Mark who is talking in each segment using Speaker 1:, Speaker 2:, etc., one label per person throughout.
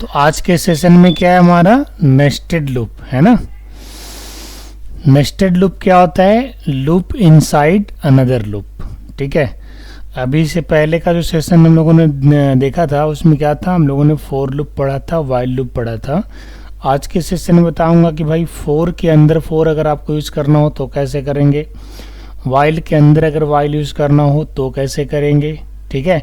Speaker 1: तो आज के सेशन में क्या है हमारा नेस्टेड लूप है ना। नेस्टेड लूप क्या होता है? Loop inside another loop. ठीक है, अभी से पहले का जो सेशन हम लोगों ने देखा था उसमें क्या था, हम लोगों ने फोर लूप पढ़ा था, वाइल लूप पढ़ा था। आज के सेशन में बताऊंगा कि भाई फोर के अंदर फोर अगर आपको यूज़ करना हो तो कैसे करेंगे, वाइल के अंदर अगर वाइल यूज़ करना हो तो कैसे करेंगे। ठीक है,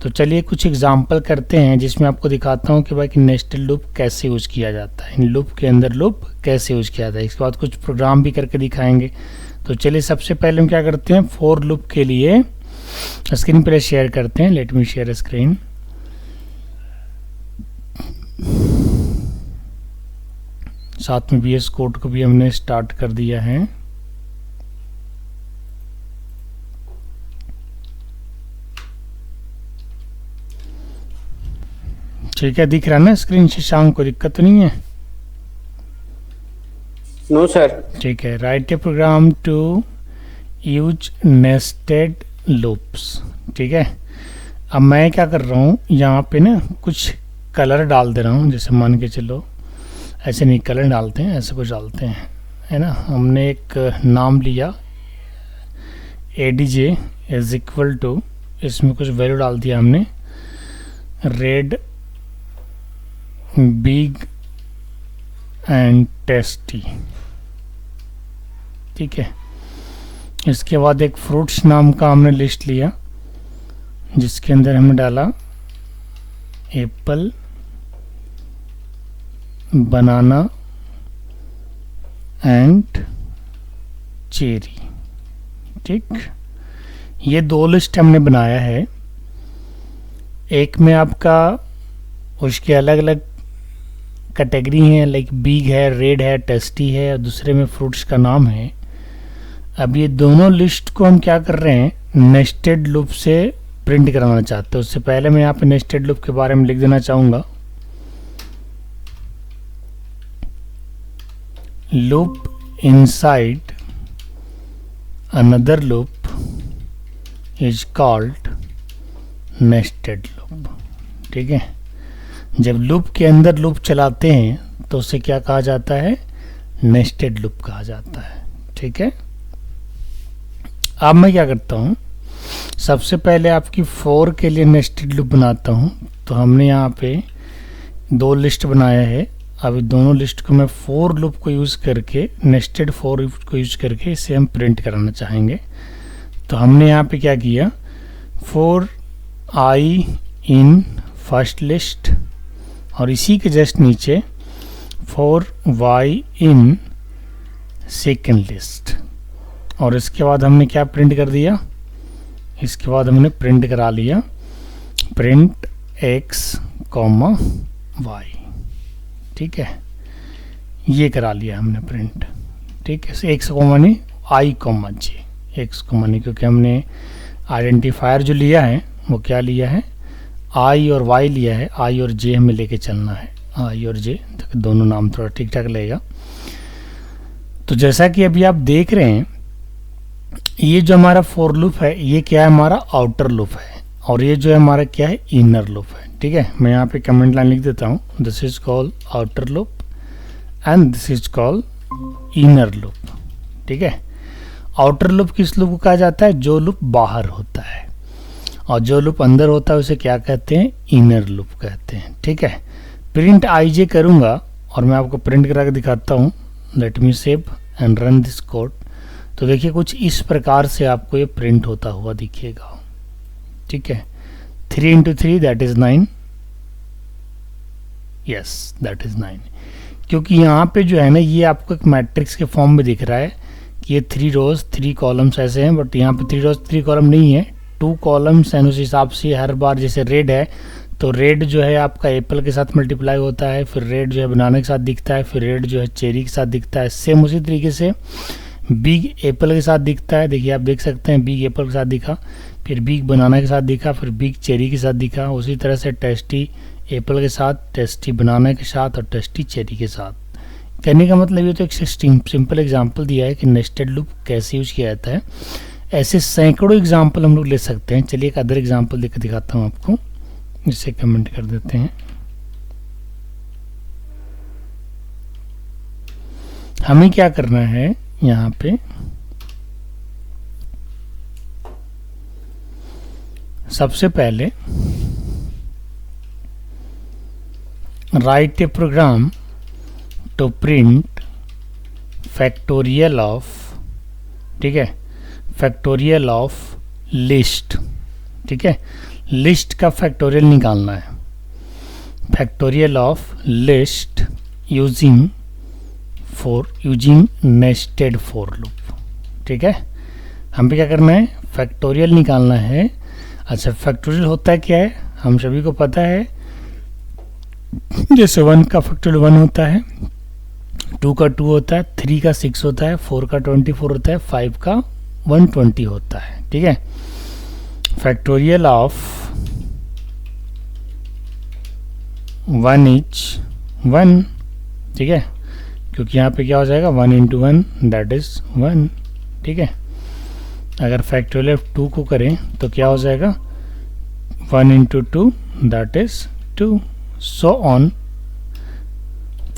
Speaker 1: तो चलिए कुछ एग्जांपल करते हैं जिसमें आपको दिखाता हूँ कि भाई कि नेस्टेड लूप कैसे यूज़ किया जाता है, इन लूप के अंदर लूप कैसे यूज़ किया जाता है। इसके बाद कुछ प्रोग्राम भी करके दिखाएंगे। तो चलिए सबसे पहले हम क्या करते हैं, फोर लूप के लिए स्क्रीन पहले शेयर करते हैं। Let me share screen. साथ में VS कोड को भी हमने स्टार्ट कर दिया है। ठीक है, दिख रहा है ना स्क्रीन? शशांक को दिक्कत तो नहीं है?
Speaker 2: No sir.
Speaker 1: ठीक है, write a program to use nested loops. ठीक है, अब मैं क्या कर रहा हूँ, यहाँ पे ना कुछ कलर डाल दे रहा हूँ। जैसे मान के चलो, ऐसे नहीं कलर डालते हैं, ऐसे कुछ डालते हैं, है ना। हमने एक नाम लिया ADJ इज इक्वल टू, इसमें कुछ वैल्यू डाल दिया हमने, रेड बिग एंड टेस्टी। ठीक है, इसके बाद एक फ्रूट्स नाम का हमने लिस्ट लिया जिसके अंदर हमने डाला एप्पल, बनाना एंड चेरी। ठीक, ये दो लिस्ट हमने बनाया है। एक में आपका उसके अलग अलग कैटेगरी हैं, लाइक बिग है, रेड है, टेस्टी है, और दूसरे में फ्रूट्स का नाम है। अब ये दोनों लिस्ट को हम क्या कर रहे हैं, नेस्टेड लूप से प्रिंट कराना चाहते हैं। उससे पहले मैं यहाँ पे नेस्टेड लूप के बारे में लिख देना चाहूँगा। Loop inside another loop is called nested loop. ठीक है, जब लूप के अंदर लूप चलाते हैं तो उसे क्या कहा जाता है, नेस्टेड लूप कहा जाता है। ठीक है, अब मैं क्या करता हूँ, सबसे पहले आपकी फोर के लिए नेस्टेड लूप बनाता हूँ। तो हमने यहाँ पे दो लिस्ट बनाया है। अब दोनों लिस्ट को मैं फोर लूप को यूज़ करके, नेस्टेड फोर लूप को यूज़ करके इसे हम प्रिंट कराना चाहेंगे। तो हमने यहाँ पे क्या किया, for I in first list और इसी के जस्ट नीचे for Y in second list, और इसके बाद हमने क्या प्रिंट कर दिया, इसके बाद हमने प्रिंट करा लिया प्रिंट x, y। ठीक है, ये करा लिया हमने प्रिंट। ठीक है, x, नहीं i, j, x, नहीं, क्योंकि हमने आइडेंटिफायर जो लिया है वो क्या लिया है, i और y लिया है। i और j हमें लेके चलना है, i और j, तो दोनों नाम थोड़ा ठीक ठाक लगेगा। तो जैसा कि अभी आप देख रहे हैं, ये जो हमारा फोर लूप है ये क्या है, हमारा आउटर लूप है, और ये जो है हमारा क्या है, इनर लूप है। ठीक है, मैं यहाँ पे कमेंट लाइन लिख देता हूँ, this is called outer loop and this is called inner loop. ठीक है, आउटर लूप किस लूप को कहा जाता है, जो लूप बाहर होता है, और जो लूप अंदर होता है उसे क्या कहते हैं, इनर लूप कहते हैं। ठीक है, प्रिंट IJ करूँगा और मैं आपको प्रिंट करा के दिखाता हूँ। Let me save and run this code. तो देखिए कुछ इस प्रकार से आपको ये प्रिंट होता हुआ दिखेगा। ठीक है, 3 × 3 that is 9, yes that is 9। क्योंकि यहाँ पे जो है ना, ये आपको एक मैट्रिक्स के फॉर्म में दिख रहा है कि ये 3 रोज 3 कॉलम्स ऐसे हैं, बट यहाँ पे 3 रोज 3 कॉलम नहीं है, 2 कॉलम्स हैं। उस हिसाब से हर बार जैसे रेड है तो रेड जो है आपका एप्पल के साथ मल्टीप्लाई होता है, फिर रेड जो है बनाना के साथ दिखता है, फिर रेड जो है चेरी के साथ दिखता है। सेम उसी तरीके से बिग एप्पल के साथ दिखता है। देखिए आप देख सकते हैं, बिग एप्पल के साथ दिखा, फिर बिग बनाना के साथ दिखा, फिर बिग चेरी के साथ दिखा। उसी तरह से टेस्टी एप्पल के साथ, टेस्टी बनाना के साथ और टेस्टी चेरी के साथ। कहने का मतलब ये तो एक सिंपल एग्जांपल दिया है कि नेस्टेड लूप कैसे यूज किया जाता है। ऐसे सैकड़ों एग्जांपल हम लोग ले सकते हैं। चलिए एक अदर एग्जांपल देकर दिखाता हूँ आपको, इसे कमेंट कर देते हैं। हमें क्या करना है यहाँ पे, सबसे पहले write a program to print factorial of, ठीक है, फैक्टोरियल ऑफ लिस्ट, ठीक है, लिस्ट का फैक्टोरियल निकालना है, factorial of list using nested for loop, ठीक है। हम पे क्या करना है, फैक्टोरियल निकालना है। अच्छा, फैक्टोरियल होता है क्या है, हम सभी को पता है, जैसे 1 का फैक्टोरियल 1 होता है, 2 का 2 होता है, 3 का 6 होता है, 4 का 24 होता है, 5 का 120 होता है, ठीक है। फैक्टोरियल ऑफ 1 इज 1, ठीक है, क्योंकि यहाँ पे क्या हो जाएगा 1 × 1 दैट इज 1, ठीक है। अगर फैक्टोरियल ऑफ 2 को करें तो क्या हो जाएगा 1 × 2 that is 2, so on.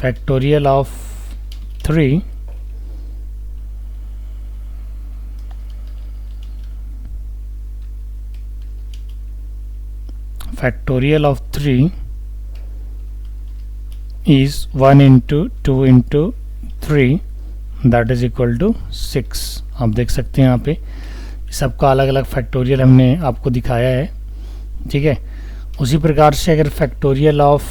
Speaker 1: Factorial of 3 factorial of 3 is 1 × 2 × 3 that is equal to 6। आप देख सकते हैं यहाँ पे सबका अलग अलग फैक्टोरियल हमने आपको दिखाया है, ठीक है। उसी प्रकार से अगर फैक्टोरियल ऑफ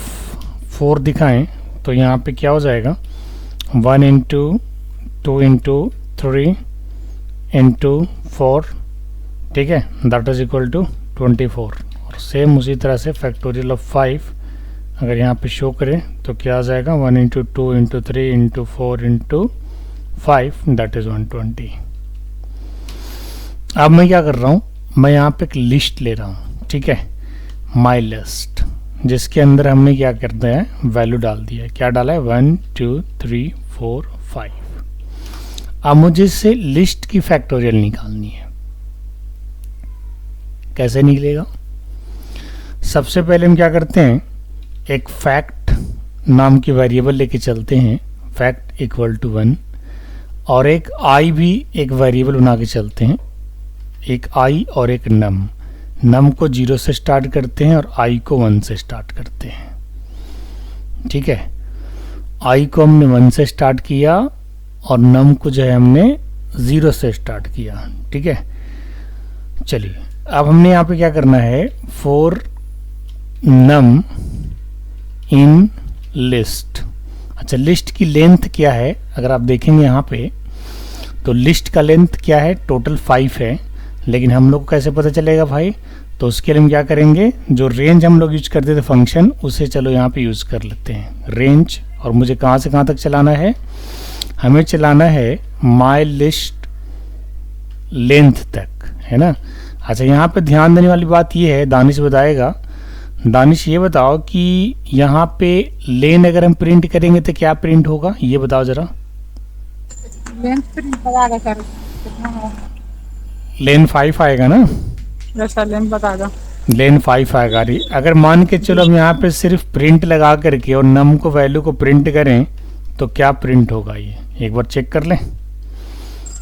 Speaker 1: 4 दिखाएं तो यहाँ पे क्या हो जाएगा 1 × 2 × 3 × 4, ठीक है, दैट इज इक्वल टू 24। और सेम उसी तरह से फैक्टोरियल ऑफ 5 अगर यहाँ पे शो करें तो क्या आ जाएगा 1 × 2 × 3 × 4 × 5 दैट इज 120। अब मैं क्या कर रहा हूँ, मैं यहाँ पे एक लिस्ट ले रहा हूँ, ठीक है, माई लिस्ट, जिसके अंदर हमने क्या करते हैं वैल्यू डाल दिया है। क्या डाला है 1 2 3 4 5। अब मुझे इससे लिस्ट की फैक्टोरियल निकालनी है। कैसे निकलेगा, सबसे पहले हम क्या करते हैं, एक फैक्ट नाम की वेरिएबल लेके चलते हैं, फैक्ट इक्वल टू 1, और एक आई भी एक वेरिएबल बना के चलते हैं, एक आई और एक नम को 0 से स्टार्ट करते हैं और आई को 1 से स्टार्ट करते हैं, ठीक है। आई को हमने 1 से स्टार्ट किया और नम को जो है हमने 0 से स्टार्ट किया, ठीक है। चलिए अब हमने यहाँ पे क्या करना है, फॉर नम इन लिस्ट। अच्छा, लिस्ट की लेंथ क्या है, अगर आप देखेंगे यहाँ पे तो लिस्ट का लेंथ क्या है, टोटल 5 है, लेकिन हम लोग को कैसे पता चलेगा भाई, तो उसके लिए हम क्या करेंगे, जो रेंज हम लोग यूज करते थे फंक्शन, उसे चलो यहाँ पे यूज कर लेते हैं रेंज। और मुझे कहाँ से कहाँ तक चलाना है, हमें चलाना है माई लिस्ट लेंथ तक, है ना। अच्छा, यहाँ पे ध्यान देने वाली बात ये है, दानिश बताएगा। दानिश ये बताओ कि यहाँ पे लेन अगर हम प्रिंट करेंगे तो क्या प्रिंट होगा, ये बताओ जरा।
Speaker 2: लेंथ प्रिंट बताएगा सर, कितना है?
Speaker 1: लेन 5 आएगा ना,
Speaker 2: जैसा लेंथ बताएगा
Speaker 1: लेन 5 आएगा। अगर मान के चलो हम यहाँ पे सिर्फ प्रिंट लगा करके और नम को वैल्यू को प्रिंट करें तो क्या प्रिंट होगा, ये एक बार चेक कर लें।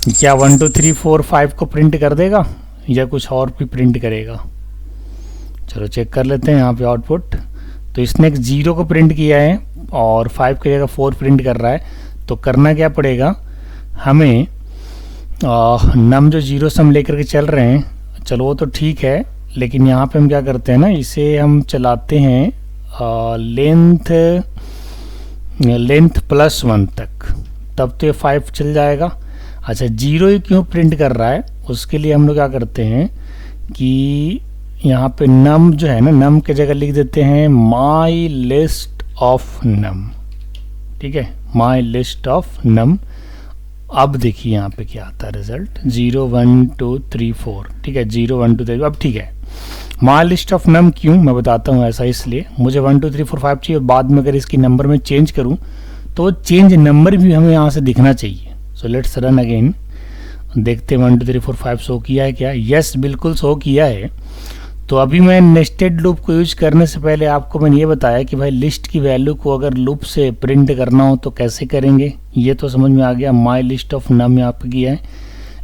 Speaker 1: क्या 1 2 3 4 5 को प्रिंट कर देगा या कुछ और भी प्रिंट करेगा, चलो चेक कर लेते हैं। यहाँ पे आउटपुट तो इसने एक 0 को प्रिंट किया है और 5 की जगह 4 प्रिंट कर रहा है, तो करना क्या पड़ेगा हमें, नम जो 0 से हम लेकर के चल रहे हैं, चलो वो तो ठीक है, लेकिन यहाँ पे हम क्या करते हैं ना, इसे हम चलाते हैं लेंथ +1 तक, तब तो ये 5 चल जाएगा। अच्छा, 0 ही क्यों प्रिंट कर रहा है, उसके लिए हम लोग क्या करते हैं कि यहाँ पे नम जो है ना, नम की जगह लिख देते हैं माई लिस्ट ऑफ नम, ठीक है, माई लिस्ट ऑफ नम। अब देखिए यहाँ पे क्या आता है रिजल्ट, 0 1 2 3 4, ठीक है, 0 1 2 3। अब ठीक है, माई लिस्ट ऑफ नम क्यों मैं बताता हूँ, ऐसा इसलिए मुझे 1 2 3 4 5 चाहिए, और बाद में अगर इसकी नंबर में चेंज करूँ तो चेंज नंबर भी हमें यहाँ से दिखना चाहिए। सो लेट्स रन अगेन, देखते हैं 1 2 3 4 5 शो किया है क्या, यस बिल्कुल शो किया है। तो अभी मैं नेस्टेड लूप को यूज करने से पहले आपको मैंने ये बताया कि भाई लिस्ट की वैल्यू को अगर लूप से प्रिंट करना हो तो कैसे करेंगे, ये तो समझ में आ गया। माई लिस्ट ऑफ नम यहाँ पे किया है,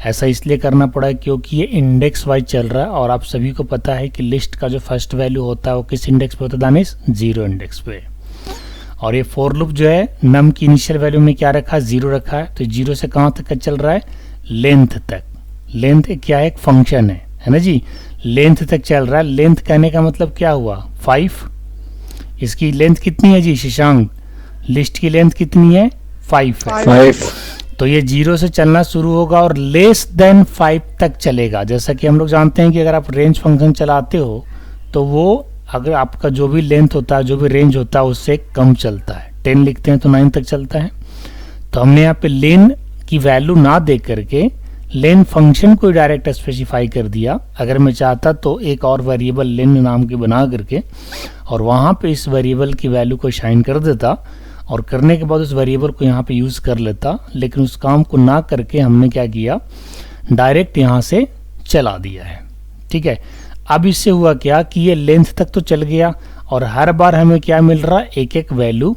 Speaker 1: ऐसा इसलिए करना पड़ा क्योंकि ये इंडेक्स वाइज चल रहा है और आप सभी को पता है कि लिस्ट का जो फर्स्ट वैल्यू होता है वो किस इंडेक्स पे होता है दानिश, 0 इंडेक्स पे। और ये फॉर लूप जो है नम की इनिशियल वैल्यू में क्या रखा है, 0 रखा है। तो 0 से कहाँ तक का चल रहा है, लेंथ तक। लेंथ क्या है, एक फंक्शन है ना जी, लेंथ तक चल रहा है। लेंथ कहने का मतलब क्या हुआ, 5। इसकी लेंथ कितनी है जी शशांक, लिस्ट की लेंथ कितनी है, 5 है।
Speaker 3: 5।
Speaker 1: तो ये 0 से चलना शुरू होगा और लेस देन 5 तक चलेगा। जैसा कि हम लोग जानते हैं कि अगर आप रेंज फंक्शन चलाते हो तो वो अगर आपका जो भी लेंथ होता है, जो भी रेंज होता है, उससे कम चलता है। 10 लिखते हैं तो 9 तक चलता है। तो हमने यहाँ पे लेन की वैल्यू ना दे करके लेन फंक्शन को डायरेक्ट स्पेसिफाई कर दिया। अगर मैं चाहता तो एक और वेरिएबल लेन नाम की बना करके और वहाँ पे इस वेरिएबल की वैल्यू को शाइन कर देता और करने के बाद उस वेरिएबल को यहाँ पे यूज़ कर लेता, लेकिन उस काम को ना करके हमने क्या किया, डायरेक्ट यहाँ से चला दिया है। ठीक है, अब इससे हुआ क्या कि ये लेंथ तक तो चल गया और हर बार हमें क्या मिल रहा है, एक एक वैल्यू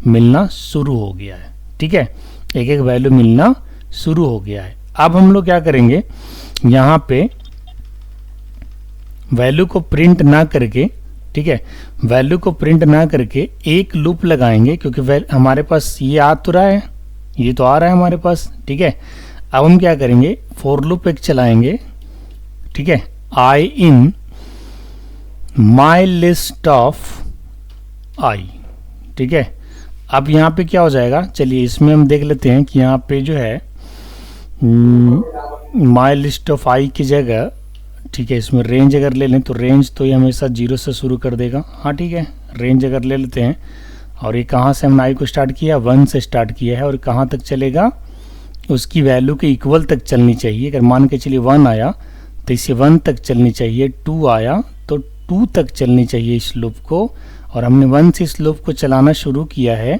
Speaker 1: मिलना शुरू हो गया है। ठीक है, एक एक वैल्यू मिलना शुरू हो गया है। अब हम लोग क्या करेंगे, यहाँ पे वैल्यू को प्रिंट ना करके, ठीक है, वैल्यू को प्रिंट ना करके एक लूप लगाएंगे क्योंकि हमारे पास ये आ तो रहा है, ये तो आ रहा है हमारे पास। ठीक है, अब हम क्या करेंगे, फॉर लूप एक चलाएंगे। ठीक है, आई इन माई लिस्ट ऑफ आई। ठीक है, अब यहाँ पे क्या हो जाएगा, चलिए इसमें हम देख लेते हैं कि यहाँ पे जो है माई लिस्ट ऑफ आई की जगह, ठीक है, इसमें रेंज अगर ले लें तो रेंज तो ये हमेशा 0 से शुरू कर देगा। हाँ ठीक है, रेंज अगर ले लेते हैं और ये कहाँ से हमने आई को स्टार्ट किया, 1 से स्टार्ट किया है और कहाँ तक चलेगा, उसकी वैल्यू के इक्वल तक चलनी चाहिए। अगर मान के चलिए 1 आया तो इसे 1 तक चलनी चाहिए, 2 आया तो 2 तक चलनी चाहिए इस लूप को। और हमने 1 से इस लूप को चलाना शुरू किया है।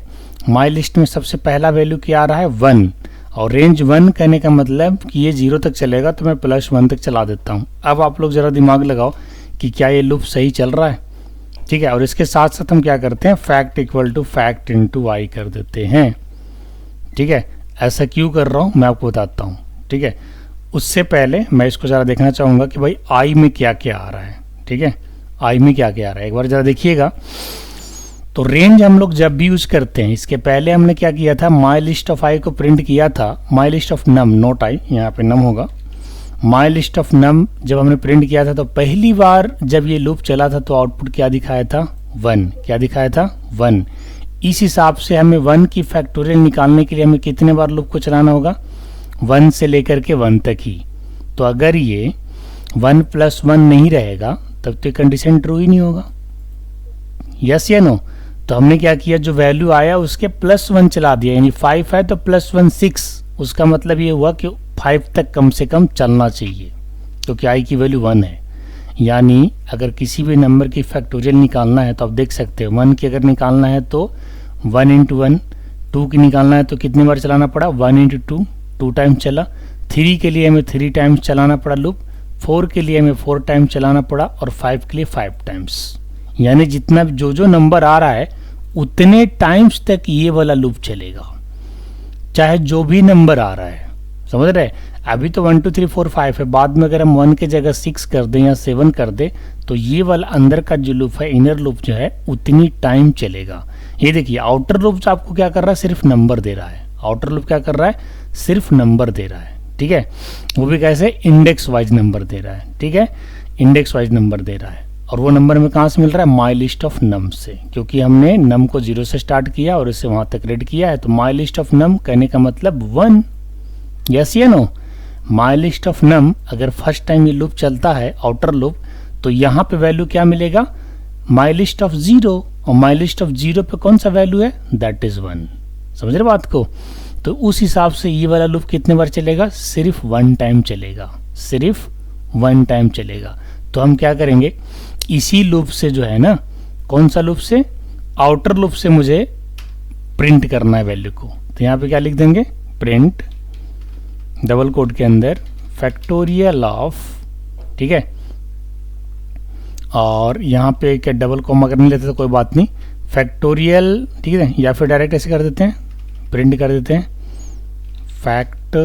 Speaker 1: माई लिस्ट में सबसे पहला वैल्यू क्या आ रहा है, 1, और रेंज 1 कहने का मतलब कि ये 0 तक चलेगा तो मैं +1 तक चला देता हूँ। अब आप लोग ज़रा दिमाग लगाओ कि क्या ये लूप सही चल रहा है। ठीक है, और इसके साथ साथ हम क्या करते हैं, fact equal to fact into I कर देते हैं। ठीक है, ऐसा क्यों कर रहा हूँ मैं आपको बताता हूँ। ठीक है, उससे पहले मैं इसको ज़रा देखना चाहूँगा कि भाई आई में क्या क्या आ रहा है। ठीक है, आई में क्या क्या आ रहा है, एक बार ज़रा देखिएगा। तो रेंज हम लोग जब भी यूज करते हैं, इसके पहले हमने क्या किया था, माई लिस्ट ऑफ आई को प्रिंट किया था, my list of num, note I, यहाँ पे नम होगा। माई लिस्ट ऑफ नम जब हमने प्रिंट किया था तो पहली बार जब ये लूप चला था तो आउटपुट क्या दिखाया था, 1। क्या दिखाया था, 1। इस हिसाब से हमें 1 की फैक्टोरियल निकालने के लिए हमें कितने बार लूप को चलाना होगा, 1 से लेकर के 1 तक ही। तो अगर ये 1 + 1 नहीं रहेगा तब तो कंडीशन ट्रू ही नहीं होगा, यस या नो। तो हमने क्या किया, जो वैल्यू आया उसके +1 चला दिया, यानी 5 है तो +1 6। उसका मतलब ये हुआ कि 5 तक कम से कम चलना चाहिए क्योंकि आई की वैल्यू 1 है। यानी अगर किसी भी नंबर की फैक्टोरियल निकालना है तो आप देख सकते हो, 1 की अगर निकालना है तो 1 × 1, 2 की निकालना है तो कितनी बार चलाना पड़ा, 1 × 2, 2 टाइम चला। 3 के लिए हमें 3 टाइम्स चलाना पड़ा लूप, 4 के लिए हमें 4 टाइम चलाना पड़ा और 5 के लिए 5 टाइम्स। यानी जितना जो नंबर आ रहा है उतने टाइम्स तक ये वाला लूप चलेगा, चाहे जो भी नंबर आ रहा है, समझ रहे। अभी तो 1 2 3 4 5 है, बाद में अगर हम 1 की जगह 6 कर दें या 7 कर दें तो ये वाला अंदर का जो लूप है, इनर लूप जो है, उतनी टाइम चलेगा। ये देखिए आउटर लूप आपको क्या कर रहा है, सिर्फ नंबर दे रहा है। आउटर लूप क्या कर रहा है, सिर्फ नंबर दे रहा है। ठीक है, वो भी कैसे, इंडेक्स वाइज नंबर दे रहा है। ठीक है, इंडेक्स वाइज नंबर दे रहा है और वो नंबर में कहाँ से मिल रहा है, माई लिस्ट ऑफ नम से, क्योंकि हमने नम को 0 से स्टार्ट किया और इसे वहाँ तक रीड किया है। तो माई लिस्ट ऑफ नम कहने का मतलब 1, यस या नो। माई लिस्ट ऑफ नम अगर फर्स्ट टाइम ये लूप चलता है, आउटर लूप, तो यहाँ पे वैल्यू क्या मिलेगा, माई लिस्ट ऑफ 0, और माई लिस्ट ऑफ 0 पे कौन सा वैल्यू है, दैट इज 1। समझ रहे बात को। तो उस हिसाब से ये वाला लूप कितने बार चलेगा, सिर्फ 1 टाइम चलेगा, सिर्फ 1 टाइम चलेगा। तो हम क्या करेंगे, इसी लूप से जो है ना, कौन सा लूप से, आउटर लूप से मुझे प्रिंट करना है वैल्यू को। तो यहाँ पे क्या लिख देंगे, प्रिंट डबल कोट के अंदर फैक्टोरियल ऑफ, ठीक है, और यहाँ पे क्या डबल कॉमा अगर नहीं लेते तो कोई बात नहीं, फैक्टोरियल, ठीक है, या फिर डायरेक्ट ऐसे कर देते हैं, प्रिंट कर देते हैं, फैक्ट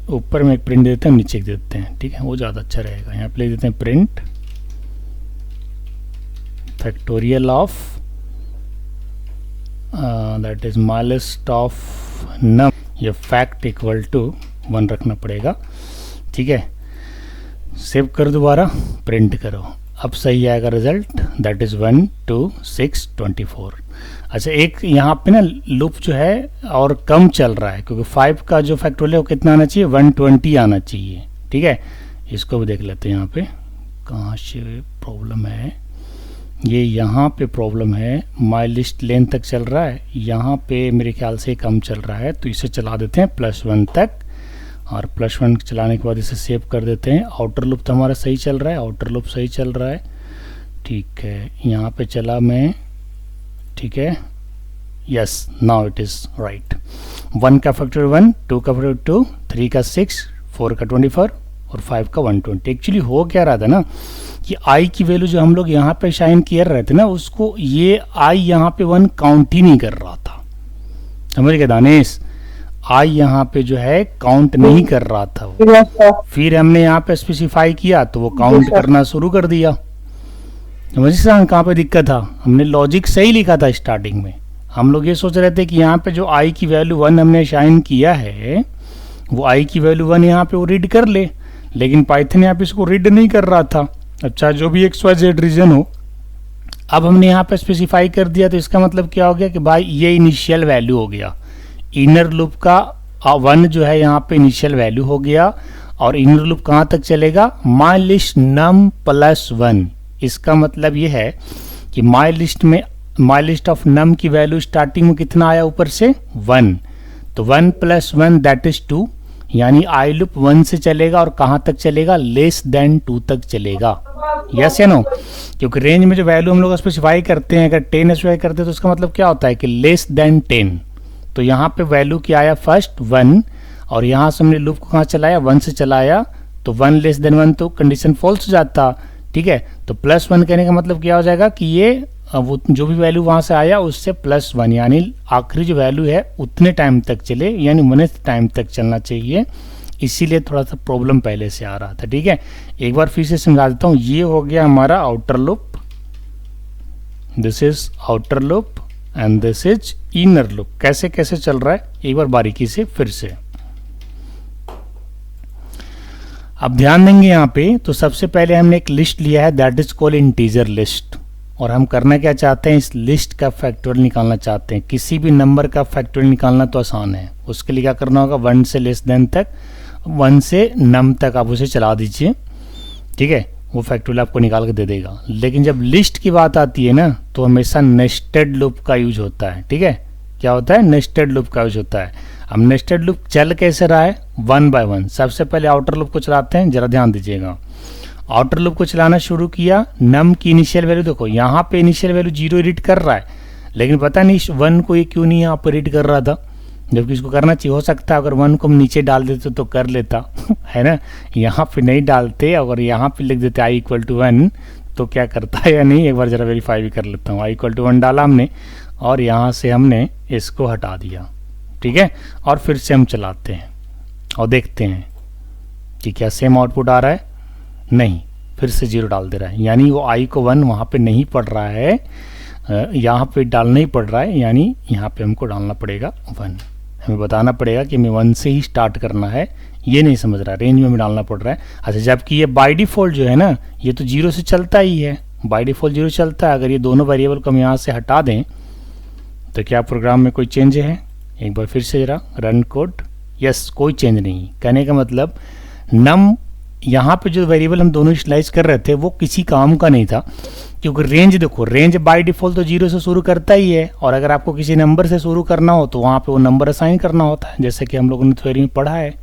Speaker 1: ऊपर में एक प्रिंट देते हैं, नीचे एक देते हैं, ठीक है, वो ज़्यादा अच्छा रहेगा। यहाँ पे लिख देते हैं print factorial of that is my list of num, ये फैक्ट इक्वल टू 1 रखना पड़ेगा, ठीक है। सेव कर दोबारा, प्रिंट करो, अब सही आएगा रिजल्ट, दैट इज 1 2 6 24। अच्छा, एक यहाँ पे ना लूप जो है और कम चल रहा है, क्योंकि 5 का जो फैक्टोरियल है वो कितना आना चाहिए, 120 आना चाहिए, ठीक है। इसको भी देख लेते हैं यहाँ पे कहाँ से प्रॉब्लम है। ये यहाँ पे प्रॉब्लम है, माई लिस्ट लेन तक चल रहा है, यहाँ पे मेरे ख्याल से कम चल रहा है, तो इसे चला देते हैं +1 तक, और +1 चलाने के बाद इसे सेव कर देते हैं। आउटर लूप तो हमारा सही चल रहा है, आउटर लूप सही चल रहा है, ठीक है। यहाँ पे चला मैं, ठीक है, yes, now it is right. 1 का फैक्टर 1, 2 का फैक्टर 2, 3 का 6, 4 का 24 और 5 का 120। एक्चुअली हो क्या रहा था ना कि आई की वैल्यू जो हम लोग यहाँ पे शाइन किए रहे थे ना, उसको ये आई यहाँ पे 1 काउंट ही नहीं कर रहा था, समझ गए दानेश, आई यहाँ पे जो है काउंट नहीं कर रहा था वो। फिर हमने यहाँ पे स्पेसिफाई किया तो वो काउंट करना शुरू कर दिया। समझिए कहाँ पे दिक्कत था, हमने लॉजिक सही लिखा था स्टार्टिंग में। हम लोग ये सोच रहे थे कि यहाँ पे जो आई की वैल्यू 1 हमने शाइन किया है, वो आई की वैल्यू 1 यहाँ पे वो रीड कर ले, लेकिन पाइथन यहाँ पे इसको रीड नहीं कर रहा था। अच्छा, जो भी XYZ रीजन हो, अब हमने यहाँ पे स्पेसिफाई कर दिया, तो इसका मतलब क्या हो गया कि भाई ये इनिशियल वैल्यू हो गया, इनर लूप का 1 जो है यहाँ पे इनिशियल वैल्यू हो गया, और इनर लूप कहाँ तक चलेगा, माई लिस्ट नम +1। इसका मतलब ये है कि माई लिस्ट में, माई लिस्ट ऑफ नम की वैल्यू स्टार्टिंग में कितना आया, ऊपर से 1, तो 1 + 1 दैट इज 2, यानी आई लूप 1 से चलेगा और कहाँ तक चलेगा, <2 तक चलेगा। यस या नो, क्योंकि रेंज में जो वैल्यू हम लोग स्पेसिफाई करते हैं, अगर 10 स्पेसिफाई करते हैं तो उसका मतलब क्या होता है कि <10। तो यहाँ पे वैल्यू क्या आया, फर्स्ट 1, और यहाँ से हमने लूप को कहाँ चलाया, 1 से चलाया, तो 1 <1 तो कंडीशन फॉल्स हो जाता, ठीक है। तो +1 कहने का मतलब क्या हो जाएगा कि ये वो जो भी वैल्यू वहाँ से आया उससे +1, यानी आखिरी जो वैल्यू है उतने टाइम तक चले, यानी 1th टाइम तक चलना चाहिए। इसीलिए थोड़ा सा प्रॉब्लम पहले से आ रहा था, ठीक है। एक बार फिर से समझा देता हूँ, ये हो गया हमारा outer loop, this is outer loop and this is inner loop. कैसे कैसे चल रहा है एक बार बारीकी से फिर से अब ध्यान देंगे यहाँ पे। तो सबसे पहले हमने एक लिस्ट लिया है, that is called integer list, और हम करना क्या चाहते हैं, इस लिस्ट का फैक्टोरियल निकालना चाहते हैं। किसी भी नंबर का फैक्टोरियल निकालना तो आसान है, उसके लिए क्या करना होगा, 1 से < तक, 1 से नम तक आप उसे चला दीजिए, ठीक है, वो फैक्टोरियल आपको निकाल के दे देगा। लेकिन जब लिस्ट की बात आती है ना, तो हमेशा नेस्टेड लूप का यूज होता है, ठीक है। क्या होता है, नेस्टेड लूप का यूज होता है। अब नेस्टेड लूप चल कैसे रहा है, 1 by 1। सबसे पहले आउटर लूप को चलाते हैं, जरा ध्यान दीजिएगा। आउटर लूप को चलाना शुरू किया, नम की इनिशियल वैल्यू देखो, यहाँ पे इनिशियल वैल्यू 0 रीड कर रहा है, लेकिन पता नहीं 1 को ये क्यों नहीं यहाँ पर रीड कर रहा था, जबकि इसको करना चाहिए। हो सकता है अगर 1 को हम नीचे डाल देते तो कर लेता है ना, यहाँ पे नहीं डालते, अगर यहाँ पे लिख देते i = 1 तो क्या करता है या नहीं, एक बार जरा वेरीफाई भी कर लेता हूँ। i = 1 डाला हमने, और यहाँ से हमने इसको हटा दिया, ठीक है, और फिर से हम चलाते हैं और देखते हैं कि क्या सेम आउटपुट आ रहा है, नहीं, फिर से 0 डाल दे रहा है, यानी वो i को 1 वहाँ पे नहीं पड़ रहा है, यहाँ पे डालना ही पड़ रहा है, यानी यहाँ पे हमको डालना पड़ेगा 1। हमें बताना पड़ेगा कि हमें 1 से ही स्टार्ट करना है, ये नहीं समझ रहा, रेंज में हमें डालना पड़ रहा है। अच्छा, जबकि ये बाय डिफ़ॉल्ट जो है ना, ये तो 0 से चलता ही है, बाय डिफ़ॉल्ट 0 चलता है। अगर ये दोनों वेरिएबल को हम यहाँ से हटा दें तो क्या प्रोग्राम में कोई चेंज है, एक बार फिर से जरा रन कोड, यस, कोई चेंज नहीं। कहने का मतलब नम यहाँ पे जो वेरिएबल हम दोनों स्लाइस कर रहे थे वो किसी काम का नहीं था, क्योंकि रेंज देखो, रेंज बाय डिफ़ॉल्ट तो 0 से शुरू करता ही है, और अगर आपको किसी नंबर से शुरू करना हो तो वहाँ पे वो नंबर असाइन करना होता है, जैसे कि हम लोगों ने थ्योरी में पढ़ा है।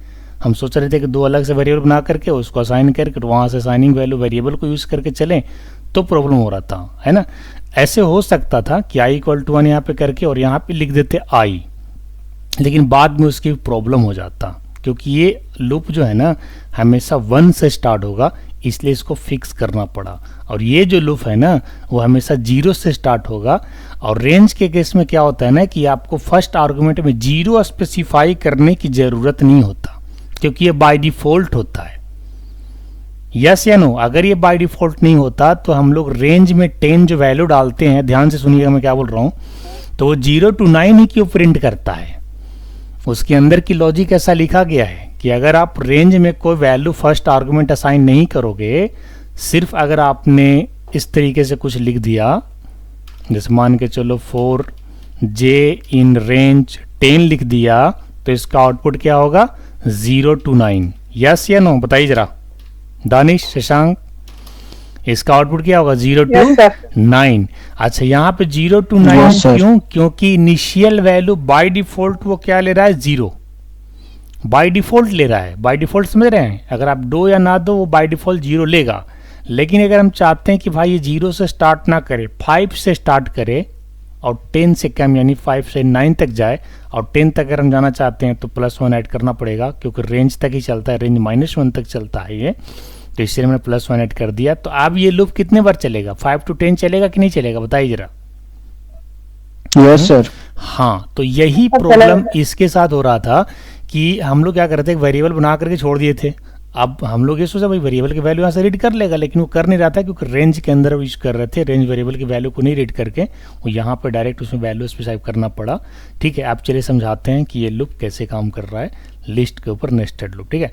Speaker 1: हम सोच रहे थे कि 2 अलग से वेरिएबल बना करके उसको असाइन करके वहाँ से असाइनिंग वैल्यू वेरिएबल को यूज़ करके चलें तो प्रॉब्लम हो रहा था, है ना। ऐसे हो सकता था कि i = 1 यहाँ पे करके और यहाँ पे लिख देते i, लेकिन बाद में उसकी प्रॉब्लम हो जाता, क्योंकि ये लूप जो है ना हमेशा 1 से स्टार्ट होगा, इसलिए इसको फिक्स करना पड़ा। और ये जो लूप है ना वो हमेशा 0 से स्टार्ट होगा। और रेंज के केस में क्या होता है ना कि आपको फर्स्ट आर्गुमेंट में 0 स्पेसिफाई करने की ज़रूरत नहीं होता, क्योंकि ये बाय डिफ़ॉल्ट होता है। यस या नो? अगर ये बाय डिफ़ॉल्ट नहीं होता तो हम लोग रेंज में 10 जो वैल्यू डालते हैं, ध्यान से सुनिएगा मैं क्या बोल रहा हूँ, तो वो 0 to 9 ही क्यों प्रिंट करता है। उसके अंदर की लॉजिक ऐसा लिखा गया है कि अगर आप रेंज में कोई वैल्यू फर्स्ट आर्गुमेंट असाइन नहीं करोगे, सिर्फ अगर आपने इस तरीके से कुछ लिख दिया, जैसे मान के चलो 4j इन रेंज 10 लिख दिया, तो इसका आउटपुट क्या होगा 0 to 9। यस या नो? बताइए जरा दानिश, शशांक, इसका आउटपुट क्या होगा 0 to
Speaker 2: Yes, sir.
Speaker 1: 9। अच्छा, यहाँ पे 0 to 9
Speaker 3: Yes, sir.
Speaker 1: क्यों? क्योंकि इनिशियल वैल्यू बाय डिफॉल्ट वो क्या ले रहा है 0, बाय डिफॉल्ट ले रहा है। बाय डिफॉल्ट समझ रहे हैं? अगर आप दो या ना दो वो बाय डिफॉल्ट 0 लेगा। लेकिन अगर हम चाहते हैं कि भाई ये 0 से स्टार्ट ना करे, 5 से स्टार्ट करे और 10 से कम यानी 5 से 9 तक जाए, और 10 तक अगर हम जाना चाहते हैं तो +1 ऐड करना पड़ेगा, क्योंकि रेंज तक ही चलता है, रेंज -1 तक चलता है ये, तो इसलिए मैंने +1 ऐड कर दिया। तो अब ये लूप कितने बार चलेगा? 5 to 10 चलेगा कि नहीं चलेगा? बताइए जरा।
Speaker 3: Yes sir.
Speaker 1: हाँ, तो यही
Speaker 2: अब
Speaker 1: प्रॉब्लम
Speaker 2: चलेगा।
Speaker 1: इसके साथ हो रहा था कि हम लोग क्या कर रहे थे, एक वेरिएबल बना करके छोड़ दिए थे। अब हम लोग ये सोचा भाई वेरिएबल की वैल्यू यहाँ से रीड कर लेगा, लेकिन वो कर नहीं रहा था, क्योंकि रेंज के अंदर यूज कर रहे थे। रेंज वेरिएबल की वैल्यू को नहीं रीड करके वो यहाँ पर डायरेक्ट उसमें वैल्यू स्पेसिफाई करना पड़ा। ठीक है, आप चलिए समझाते हैं कि ये लूप कैसे काम कर रहा है लिस्ट के ऊपर, नेस्टेड लूप। ठीक है,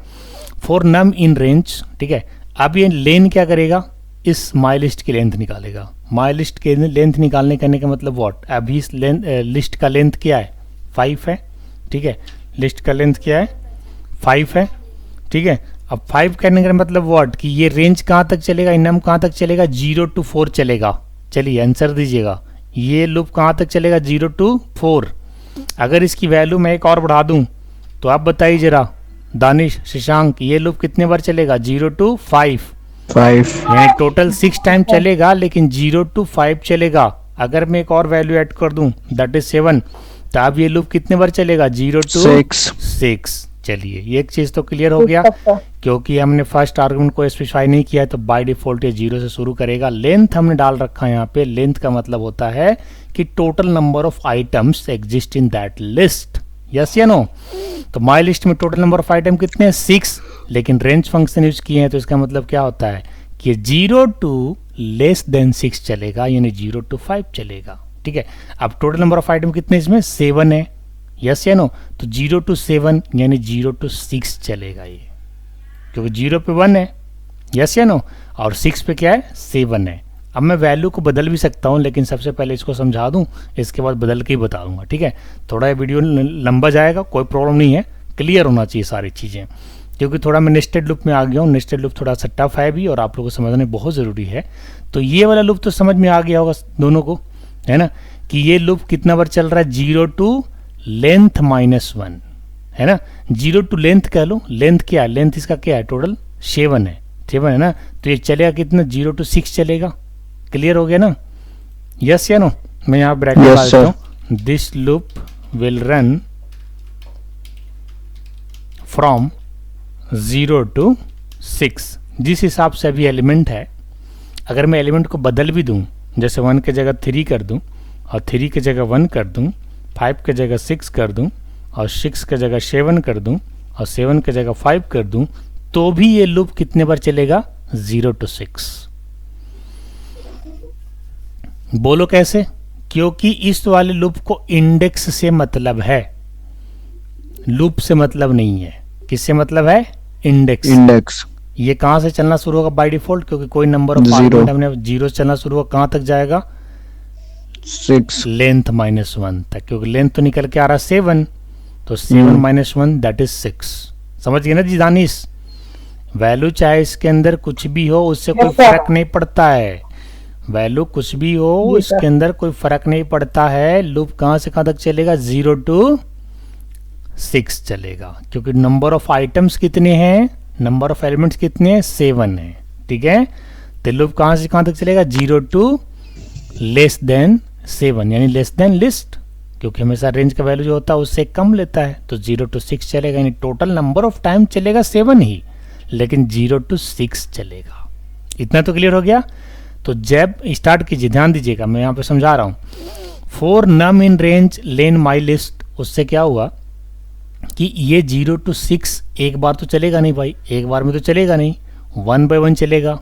Speaker 1: फॉर नम इन रेंज। ठीक है, अब ये लेन क्या करेगा, इस माई लिस्ट की लेंथ निकालेगा। माई लिस्ट के लेंथ निकालने करने का मतलब व्हाट, अभी इस लिस्ट का लेंथ क्या है 5 है। ठीक है, लिस्ट का लेंथ क्या है 5 है। ठीक है, अब 5 करने का मतलब व्हाट कि ये रेंज कहाँ तक चलेगा, इनम कहाँ तक चलेगा 0 to 4 चलेगा। चलिए आंसर दीजिएगा, ये लूप कहाँ तक चलेगा 0 to 4। अगर इसकी वैल्यू मैं एक और बढ़ा दूं तो आप बताइए जरा दानिश, शशांक, ये लूप कितने बार चलेगा 0 to 5,
Speaker 3: 5।
Speaker 1: यानी टोटल 6 टाइम चलेगा, लेकिन 0 to 5 चलेगा। अगर मैं एक और वैल्यू ऐड कर दूं दैट इज 7, तो अब ये लूप कितने बार चलेगा 0 to 6। चलिए ये एक चीज तो क्लियर हो गया, क्योंकि हमने फर्स्ट आर्गुमेंट को स्पेसिफाई नहीं किया है, तो बाय डिफॉल्ट ये 0 से शुरू करेगा। लेंथ हमने डाल रखा है यहाँ पे, लेंथ का मतलब होता है कि total number of items exist in that list. Yes या नो? तो माई लिस्ट में टोटल नंबर ऑफ आइटम कितने हैं 6, लेकिन रेंज फंक्शन यूज किए हैं, तो इसका मतलब क्या होता है कि 0 to <6 चलेगा, यानी 0 to 5 चलेगा। ठीक है, अब टोटल नंबर ऑफ आइटम कितने इसमें 7 है। यस या नो? तो 0 to 7 यानी 0 to 6 चलेगा ये, क्योंकि 0 पे 1 है। यस या नो? और 6 पे क्या है 7 है। अब मैं वैल्यू को बदल भी सकता हूँ, लेकिन सबसे पहले इसको समझा दूँ, इसके बाद बदल के ही बता दूंगा। ठीक है, थोड़ा ये वीडियो लंबा जाएगा, कोई प्रॉब्लम नहीं है, क्लियर होना चाहिए सारी चीज़ें, क्योंकि थोड़ा मैं नेस्टेड लूप में आ गया हूँ। नेस्टेड लूप थोड़ा सा टफ है भी, और आप लोगों को समझना बहुत ज़रूरी है। तो ये वाला लूप तो समझ में आ गया होगा दोनों को, है ना, कि ये लूप कितना बार चल रहा है 0 to लेंथ -1, है ना। 0 to लेंथ कह लो, लेंथ क्या है, लेंथ इसका क्या है टोटल 7 है, 7 है ना। तो ये चलेगा कितना 0 to 6 चलेगा। क्लियर हो गया ना? यस या नो? मैं यहाँ ब्रैकेट लगा देता हूँ, this loop will run from 0 to 6। जिस हिसाब से अभी एलिमेंट है, अगर मैं एलिमेंट को बदल भी दूं, जैसे 1 के जगह 3 कर दूं, और 3 के जगह 1 कर दूं, 5 के जगह 6 कर दूं, और 6 के जगह 7 कर दूं, और 7 के जगह 5 कर दूं, तो भी ये लूप कितने बार चलेगा 0 to 6। बोलो कैसे? क्योंकि इस वाले लूप को इंडेक्स से मतलब है, लूप से मतलब नहीं है। किससे मतलब है? इंडेक्स। ये कहाँ से चलना शुरू होगा बाय डिफॉल्ट, क्योंकि कोई नंबर ऑफ आर्गुमेंट हमने 0 से चलना शुरू होगा, कहाँ तक जाएगा
Speaker 3: 6,
Speaker 1: लेंथ -1 तक, क्योंकि लेंथ तो निकल के आ रहा 7, तो 7 - 1 दैट इज 6। समझ गए ना जी दानिश? वैल्यू चाहे इसके अंदर कुछ भी हो, उससे कोई फर्क नहीं पड़ता है। वैल्यू कुछ भी हो, इसके अंदर कोई फर्क नहीं पड़ता है। लूप कहाँ से कहाँ तक चलेगा 0 to 6 चलेगा, क्योंकि नंबर ऑफ आइटम्स कितने हैं, नंबर ऑफ एलिमेंट्स कितने हैं 7 है। ठीक है, तो लूप कहाँ से कहाँ तक चलेगा 0 to <7, यानी लेस देन लिस्ट, क्योंकि हमेशा रेंज का वैल्यू जो होता है उससे कम लेता है, तो 0 to 6 चलेगा, यानी टोटल नंबर ऑफ टाइम चलेगा 7 ही, लेकिन 0 to 6 चलेगा। इतना तो क्लियर हो गया। तो जब स्टार्ट कीजिए, ध्यान दीजिएगा, मैं यहाँ पे समझा रहा हूँ। For num in range len my list, उससे क्या हुआ कि ये 0 to 6 एक बार तो चलेगा नहीं भाई, एक बार में तो चलेगा नहीं, 1 by 1 चलेगा।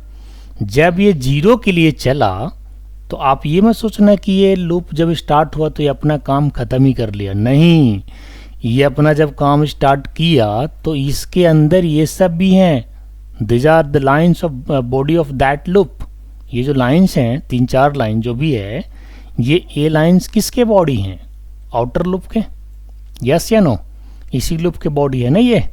Speaker 1: जब ये 0 के लिए चला तो आप ये मत सोचना कि ये लूप जब स्टार्ट हुआ तो ये अपना काम ख़त्म ही कर लिया, नहीं। ये अपना जब काम स्टार्ट किया तो इसके अंदर ये सब भी हैं। These are the lines of body of that loop. ये जो लाइन्स हैं, 3-4 लाइन जो भी है, ये लाइन्स किसके बॉडी हैं? आउटर लूप के। यस या नो? इसी लूप के बॉडी है ना ये।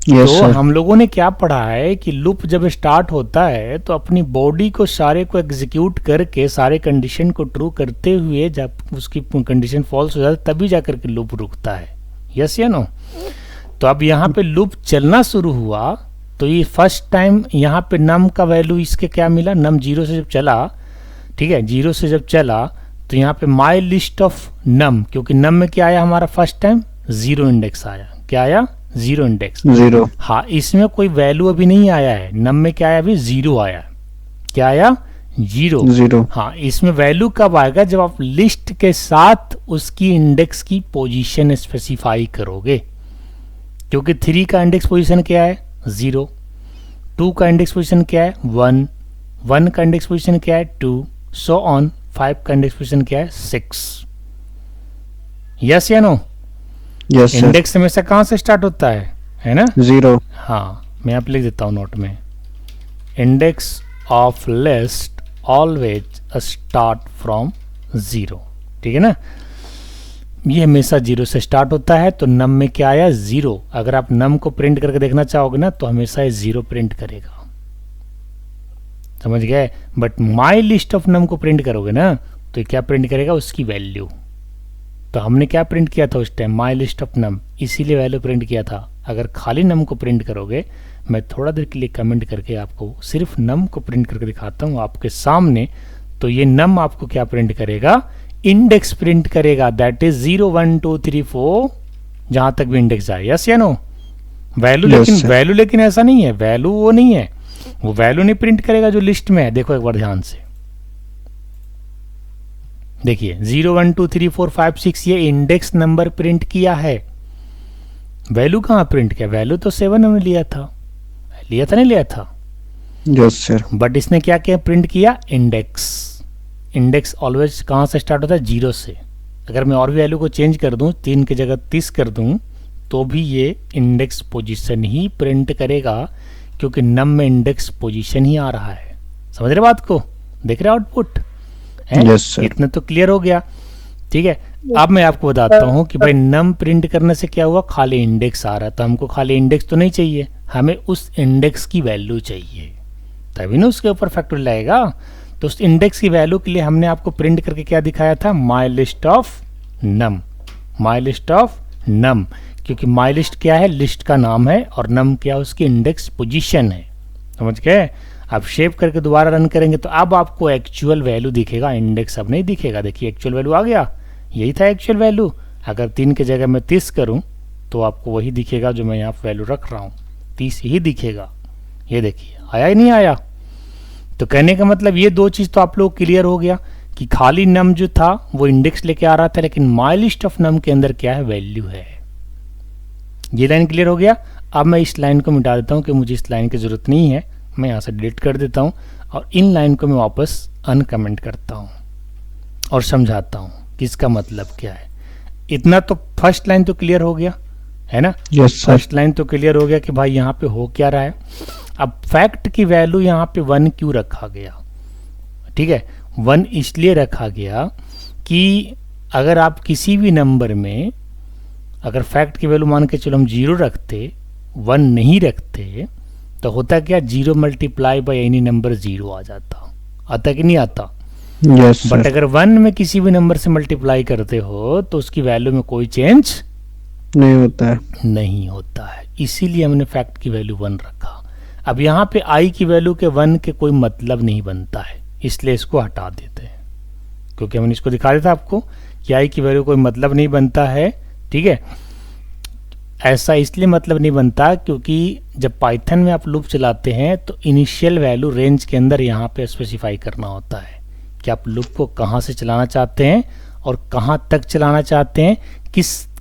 Speaker 3: Yes,
Speaker 1: तो
Speaker 3: sir.
Speaker 1: हम लोगों ने क्या पढ़ा है कि लूप जब स्टार्ट होता है तो अपनी बॉडी को सारे को एग्जीक्यूट करके सारे कंडीशन को ट्रू करते हुए जब उसकी कंडीशन फॉल्स हो जाती है तभी जाकर के लूप रुकता है। यस या नो? तो अब यहाँ पे लूप चलना शुरू हुआ तो ये फर्स्ट टाइम यहाँ पे नम का वैल्यू इसके क्या मिला? नम 0 से जब चला, ठीक है, 0 से जब चला तो यहाँ पे माई लिस्ट ऑफ नम, क्योंकि नम में क्या आया हमारा फर्स्ट टाइम? 0 इंडेक्स आया। क्या आया? 0 इंडेक्स।
Speaker 3: 0.
Speaker 1: हाँ, इसमें कोई वैल्यू अभी नहीं आया है। नम में क्या आया? अभी 0 आया। क्या आया? 0।
Speaker 3: 0.
Speaker 1: हाँ, इसमें वैल्यू कब आएगा? जब आप लिस्ट के साथ उसकी इंडेक्स की पोजीशन स्पेसिफाई करोगे। क्योंकि 3 का इंडेक्स पोजीशन क्या है? 0। 2 का इंडेक्स पोजीशन क्या है? 1। 1 का इंडेक्स पोजीशन क्या है? 2। So on. 5 का इंडेक्स पोजीशन क्या है? 6। यस या नो?
Speaker 3: Yes, sir.
Speaker 1: इंडेक्स हमेशा कहाँ से स्टार्ट होता है ना?
Speaker 3: 0.
Speaker 1: हाँ, मैं आप लिख देता हूँ नोट में। Index of list always start from 0। ठीक है ना? ये हमेशा 0 से स्टार्ट होता है। तो नम में क्या आया? 0। अगर आप नम को प्रिंट करके देखना चाहोगे ना तो हमेशा ये 0 प्रिंट करेगा। समझ गए? बट माई लिस्ट ऑफ नम को प्रिंट करोगे ना तो ये क्या प्रिंट करेगा? उसकी वैल्यू। तो हमने क्या प्रिंट किया था उस टाइम? माई लिस्ट ऑफ नम, इसीलिए वैल्यू प्रिंट किया था। अगर खाली नम को प्रिंट करोगे, मैं थोड़ा देर के लिए कमेंट करके आपको सिर्फ नम को प्रिंट करके दिखाता हूँ आपके सामने, तो ये नम आपको क्या प्रिंट करेगा? इंडेक्स प्रिंट करेगा। दैट इज 0 1 2 3 4 जहां तक भी इंडेक्स जाए। यस या नो? वैल्यू
Speaker 3: Yes,
Speaker 1: लेकिन
Speaker 3: sir.
Speaker 1: वैल्यू लेकिन ऐसा नहीं है, वैल्यू वो नहीं है, वो वैल्यू नहीं प्रिंट करेगा जो लिस्ट में है। देखो एक बार ध्यान से देखिए, 0 1 2 3 4 5 6 ये इंडेक्स नंबर प्रिंट किया है। वैल्यू कहाँ प्रिंट किया? वैल्यू तो 7 हमने लिया था नहीं लिया था?
Speaker 3: Yes, sir.
Speaker 1: बट इसने क्या किया? प्रिंट किया इंडेक्स। इंडेक्स ऑलवेज कहाँ से स्टार्ट होता है? 0 से। अगर मैं और भी वैल्यू को चेंज कर दूं, 3 की जगह 30 कर दूं, तो भी ये इंडेक्स पोजीशन ही प्रिंट करेगा, क्योंकि नम में इंडेक्स पोजीशन ही आ रहा है। समझ रहे बात को? देख रहे आउटपुट?
Speaker 3: Yes, sir.
Speaker 1: इतना तो क्लियर हो गया। ठीक है, अब मैं आपको बताता हूँ कि भाई नम प्रिंट करने से क्या हुआ? खाली इंडेक्स आ रहा है। तो हमको खाली इंडेक्स तो नहीं चाहिए, हमें उस इंडेक्स की वैल्यू चाहिए, तभी ना उसके ऊपर फैक्टोरियल आएगा। तो उस इंडेक्स की वैल्यू के लिए हमने आपको प्रिंट करके क्या दिखाया था? My list of num. My list of num, क्योंकि माई लिस्ट क्या है? लिस्ट का नाम है, और नम क्या? उसकी इंडेक्स पोजीशन है। समझ गए? अब शेप करके दोबारा रन करेंगे तो अब आपको एक्चुअल वैल्यू दिखेगा, इंडेक्स अब नहीं दिखेगा। देखिए एक्चुअल वैल्यू आ गया, यही था एक्चुअल वैल्यू। अगर 3 की जगह मैं 30 करूं तो आपको वही दिखेगा जो मैं यहाँ वैल्यू रख रहा हूँ, 30 ही दिखेगा। ये देखिए आया ही नहीं आया? तो कहने का मतलब ये 2 चीज़ तो आप लोग क्लियर हो गया कि खाली नम जो था वो इंडेक्स लेके आ रहा था, लेकिन माई लिस्ट ऑफ नम के अंदर क्या है? वैल्यू है। ये लाइन क्लियर हो गया। अब मैं इस लाइन को मिटा देता हूँ कि मुझे इस लाइन की ज़रूरत नहीं है, मैं यहाँ से डिलीट कर देता हूँ, और इन लाइन को मैं वापस अनकमेंट करता हूँ और समझाता हूँ कि इसका मतलब क्या है। इतना तो फर्स्ट लाइन तो क्लियर हो गया है ना?
Speaker 3: Yes, sir.
Speaker 1: फर्स्ट लाइन तो क्लियर हो गया कि भाई यहाँ पे हो क्या रहा है। अब फैक्ट की वैल्यू यहाँ पे 1 क्यों रखा गया? ठीक है, 1 इसलिए रखा गया कि अगर आप किसी भी नंबर में अगर फैक्ट की वैल्यू मान के चलो हम 0 रखते, 1 नहीं रखते, तो होता क्या? 0 मल्टीप्लाई बाय एनी नंबर 0 आ जाता। आता कि नहीं आता?
Speaker 3: Yes,
Speaker 1: but
Speaker 3: sir.
Speaker 1: अगर 1 में किसी भी नंबर से मल्टीप्लाई करते हो तो उसकी वैल्यू में कोई चेंज
Speaker 3: नहीं होता है।
Speaker 1: नहीं होता है, इसीलिए हमने फैक्ट की वैल्यू 1 रखा। अब यहाँ पे आई की वैल्यू के 1 के कोई मतलब नहीं बनता है, इसलिए इसको हटा देते हैं, क्योंकि हमने इसको दिखा दिया था आपको कि आई की वैल्यू कोई मतलब नहीं बनता है। ठीक है, ऐसा इसलिए मतलब नहीं बनता क्योंकि जब पाइथन में आप लूप चलाते हैं तो इनिशियल वैल्यू रेंज के अंदर यहाँ पे स्पेसिफाई करना होता है कि आप लूप को कहाँ से चलाना चाहते हैं और कहाँ तक चलाना चाहते हैं,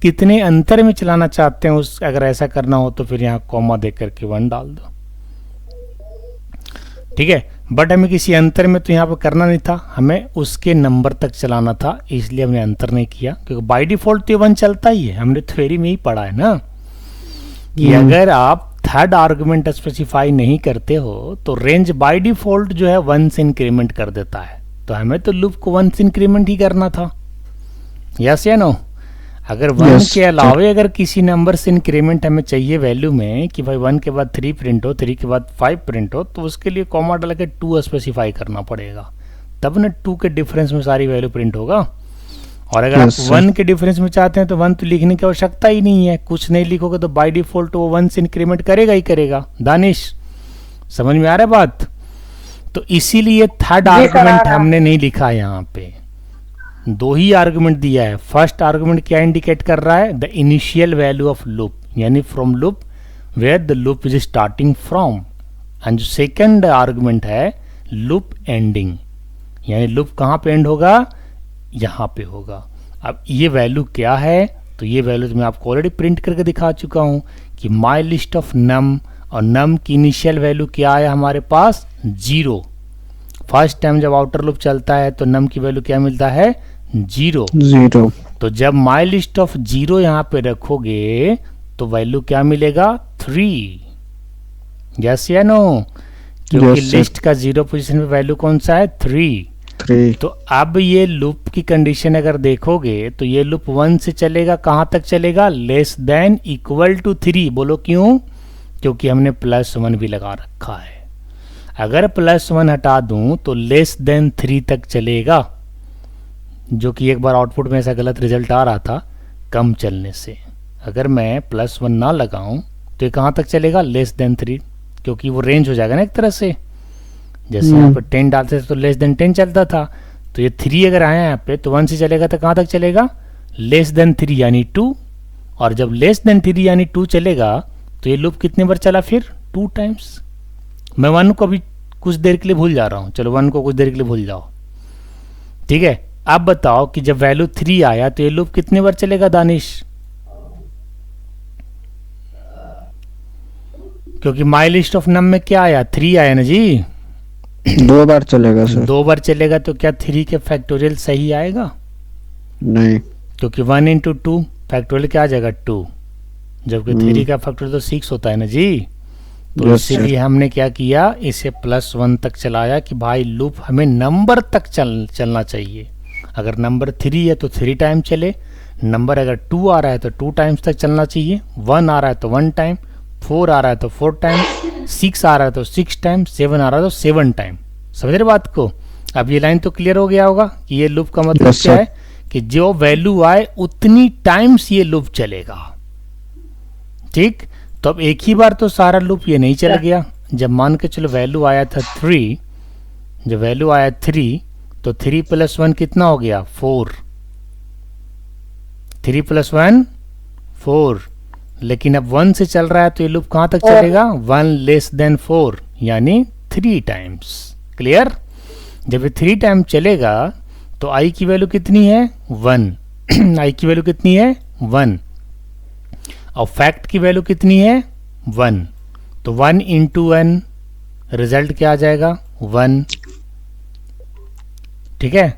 Speaker 1: कितने अंतर में चलाना चाहते हैं। उस अगर ऐसा करना हो तो फिर यहाँ कॉमा दे करके 1 डाल दो, ठीक है। बट हमें किसी अंतर में तो यहाँ पर करना नहीं था, हमें उसके नंबर तक चलाना था, इसलिए हमने अंतर नहीं किया क्योंकि बाय डिफॉल्ट तो 1 चलता ही है। हमने थ्योरी में ही पढ़ा है ना कि अगर आप थर्ड आर्गुमेंट स्पेसिफाई नहीं करते हो तो रेंज बाय डिफॉल्ट जो है 1 से इंक्रीमेंट कर देता है। तो हमें तो लूप को 1 से इंक्रीमेंट ही करना था, यस या नो। अगर 1 के अलावे अगर किसी नंबर से इंक्रीमेंट हमें चाहिए वैल्यू में कि भाई 1 के बाद 3 प्रिंट हो, 3 के बाद 5 प्रिंट हो, तो उसके लिए कॉमा डाल के 2 स्पेसिफाई करना पड़ेगा, तब ना 2 के डिफरेंस में सारी वैल्यू प्रिंट होगा। और अगर आप 1 के डिफरेंस में चाहते हैं तो 1 तो लिखने की आवश्यकता ही नहीं है, कुछ नहीं लिखोगे तो बाय डिफॉल्ट वो 1 से इंक्रीमेंट करेगा ही करेगा। दानिश समझ में आ रहा है बात? तो इसीलिए थर्ड आर्गुमेंट हमने नहीं लिखा यहाँ पे, 2 ही आर्गुमेंट दिया है। फर्स्ट आर्गुमेंट क्या इंडिकेट कर रहा है? The initial value of loop, यानी from loop where the loop is starting from. And जो सेकंड आर्गुमेंट है लूप एंडिंग, यानी लूप कहाँ पे एंड होगा? यहाँ पे होगा। अब ये वैल्यू क्या है? तो ये वैल्यू तो मैं आपको ऑलरेडी प्रिंट करके दिखा चुका हूँ कि माई लिस्ट ऑफ नम, और नम की इनिशियल वैल्यू क्या है हमारे पास? 0। फर्स्ट टाइम जब आउटर लूप चलता है तो नम की वैल्यू क्या मिलता है? 0। तो जब माई लिस्ट ऑफ 0 यहाँ पे रखोगे तो वैल्यू क्या मिलेगा? 3। यस या नो? क्योंकि लिस्ट का 0 पोजीशन पे वैल्यू कौन सा है? 3। तो अब ये लूप की कंडीशन अगर देखोगे तो ये लूप 1 से चलेगा, कहाँ तक चलेगा? Less than equal to 3। बोलो क्यों? क्योंकि हमने +1 भी लगा रखा है। अगर +1 हटा दूं तो लेस देन 3 तक चलेगा, जो कि एक बार आउटपुट में ऐसा गलत रिजल्ट आ रहा था कम चलने से। अगर मैं +1 ना लगाऊं तो ये कहाँ तक चलेगा? लेस देन 3, क्योंकि वो रेंज हो जाएगा ना एक तरह से। जैसे यहाँ पे 10 डालते थे तो लेस देन 10 चलता था, तो ये 3 अगर आया यहाँ पे तो 1 से चलेगा तो कहाँ तक चलेगा? लेस देन 3 यानी 2। और जब लेस देन 3 यानी 2 चलेगा तो ये लूप कितने बार चला फिर? 2 टाइम्स। मैं 1 को अभी कुछ देर के लिए भूल जा रहा हूँ, चलो 1 को कुछ देर के लिए भूल जाओ, ठीक है। अब बताओ कि जब वैल्यू 3 आया तो ये लूप कितने बार चलेगा दानिश? क्योंकि माई लिस्ट ऑफ नम में क्या आया? 3 आया ना जी।
Speaker 3: 2 बार चलेगा सर।
Speaker 1: 2 बार चलेगा तो क्या 3 के फैक्टोरियल सही आएगा?
Speaker 3: नहीं,
Speaker 1: क्योंकि 1 इंटू 2 फैक्टोरियल क्या आ जाएगा? 2, जबकि 3 का फैक्टोरियल तो 6 होता है ना जी। तो इसीलिए हमने क्या किया, इसे +1 तक चलाया कि भाई लूप हमें नंबर तक चलना चाहिए। अगर नंबर 3 है तो 3 टाइम चले, नंबर अगर 2 आ रहा है तो 2 टाइम्स तक चलना चाहिए, 1 आ रहा है तो 1 टाइम, 4 आ रहा है तो 4 टाइम, 6 आ रहा है तो 6 टाइम, 7 आ रहा है तो 7 टाइम। समझ रहे बात को? अब ये लाइन तो क्लियर हो गया होगा कि ये लूप का मतलब क्या है कि जो वैल्यू आए उतनी टाइम्स ये लूप चलेगा, ठीक। तो अब एक ही बार तो सारा लूप ये नहीं चल गया। जब मान के चलो वैल्यू आया था 3, जब वैल्यू आया 3 तो 3 + 1 कितना हो गया? 4। 3 + 1 4। लेकिन अब 1 से चल रहा है तो ये लूप कहाँ तक चलेगा? 1 लेस देन 4 यानी 3 टाइम्स। क्लियर? जब ये 3 टाइम चलेगा तो आई की वैल्यू कितनी है? 1। आई की वैल्यू कितनी है? 1। और फैक्ट की वैल्यू कितनी है? 1। तो 1 इंटू 1 रिजल्ट क्या आ जाएगा? 1, ठीक है।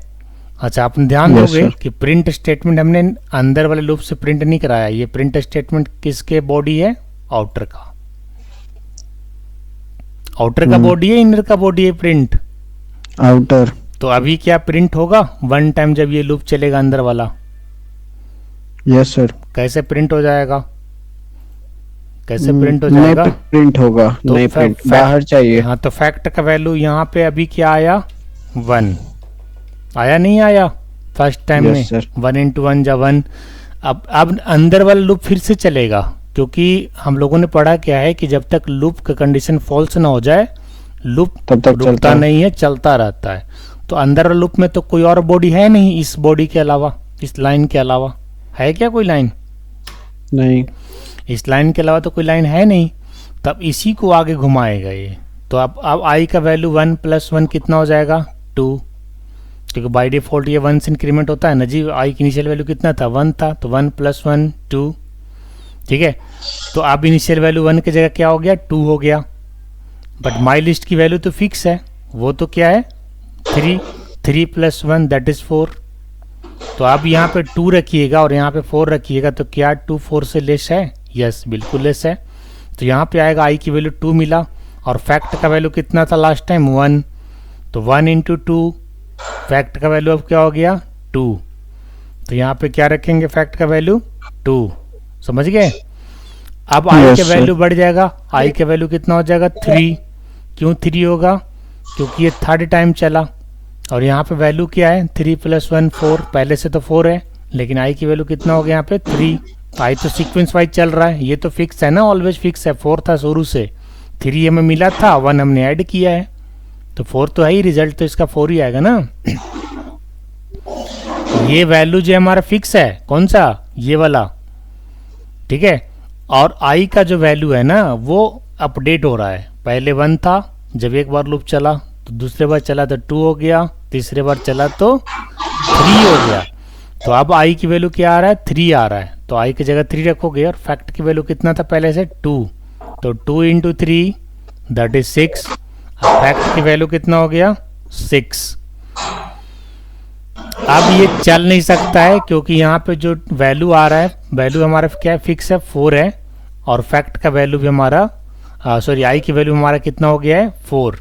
Speaker 1: अच्छा, आपने ध्यान दोगे कि प्रिंट स्टेटमेंट हमने अंदर वाले लूप से प्रिंट नहीं कराया। ये प्रिंट स्टेटमेंट किसके बॉडी है? आउटर का। आउटर का बॉडी है, इनर का बॉडी है? Print
Speaker 3: outer.
Speaker 1: तो अभी क्या प्रिंट होगा 1 टाइम जब ये लूप चलेगा अंदर वाला?
Speaker 3: Yes sir.
Speaker 1: कैसे प्रिंट हो जाएगा? कैसे प्रिंट हो जाएगा?
Speaker 3: नहीं प्रिंट होगा, तो नहीं प्रिंट बाहर चाहिए।
Speaker 1: हाँ, तो फैक्ट का वैल्यू यहाँ पे अभी क्या आया? 1 आया, नहीं आया फर्स्ट टाइम में? 1 इंटू 1 जा 1। अब अंदर वाला लूप फिर से चलेगा, क्योंकि हम लोगों ने पढ़ा क्या है कि जब तक लूप का कंडीशन फॉल्स ना हो जाए लूप तब तक रुकता नहीं है, चलता रहता है। तो अंदर वाले लूप में तो कोई और बॉडी है नहीं इस बॉडी के अलावा, इस लाइन के अलावा। है क्या कोई लाइन?
Speaker 3: नहीं।
Speaker 1: इस लाइन के अलावा तो कोई लाइन है नहीं, तब इसी को आगे घुमाएगा ये। तो अब आई का वैल्यू 1 + 1 कितना हो जाएगा 2, क्योंकि बाय डिफ़ॉल्ट ये 1 से इंक्रीमेंट होता है ना जी। आई की इनिशियल वैल्यू कितना था 1 था, तो 1 + 1 2, ठीक है। तो अब इनिशियल वैल्यू 1 की जगह क्या हो गया 2 हो गया, बट माई लिस्ट की वैल्यू तो फिक्स है, वो तो क्या है 3 + 1 दैट इज़ 4। तो आप यहाँ पे 2 रखिएगा और यहाँ पे 4 रखिएगा, तो क्या 2 4 से लेस है? यस, बिल्कुल लेस है। तो यहाँ पे आएगा आई की वैल्यू 2 मिला, और फैक्ट का वैल्यू कितना था लास्ट टाइम 1, तो 1 × 2, फैक्ट का वैल्यू अब क्या हो गया 2। तो यहाँ पे क्या रखेंगे फैक्ट का वैल्यू 2, समझ गए। अब आई
Speaker 3: Yes,
Speaker 1: का
Speaker 3: sir.
Speaker 1: वैल्यू बढ़ जाएगा, आई का वैल्यू कितना हो जाएगा 3। क्यों 3 होगा? क्योंकि ये थर्ड टाइम चला, और यहाँ पे वैल्यू क्या है 3 + 1 4, पहले से तो 4 है, लेकिन आई की वैल्यू कितना हो गया यहाँ पे 3। आई तो सीक्वेंस वाइज चल रहा है, ये तो फिक्स है ना, ऑलवेज फिक्स है, 4 था शुरू से, 3 हमें मिला था, 1 हमने ऐड किया है, तो 4 तो है ही, रिजल्ट तो इसका 4 ही आएगा ना। ये वैल्यू जो हमारा फिक्स है, कौन सा ये वाला, ठीक है। और आई का जो वैल्यू है ना वो अपडेट हो रहा है, पहले 1 था, जब एक बार लूप चला तो दूसरे बार चला तो 2 हो गया, तीसरे बार चला तो 3 हो गया। तो अब आई की वैल्यू क्या आ रहा है 3 आ रहा है, तो आई की जगह 3 रखोगे, और फैक्ट की वैल्यू कितना था पहले से 2, तो 2 × 3 दैट इज 6। अब फैक्ट की वैल्यू कितना हो गया 6। अब ये चल नहीं सकता है, क्योंकि यहाँ पे जो वैल्यू आ रहा है, वैल्यू हमारा क्या है फिक्स है 4 है, और फैक्ट का वैल्यू भी हमारा सॉरी आई की वैल्यू हमारा कितना हो गया है 4।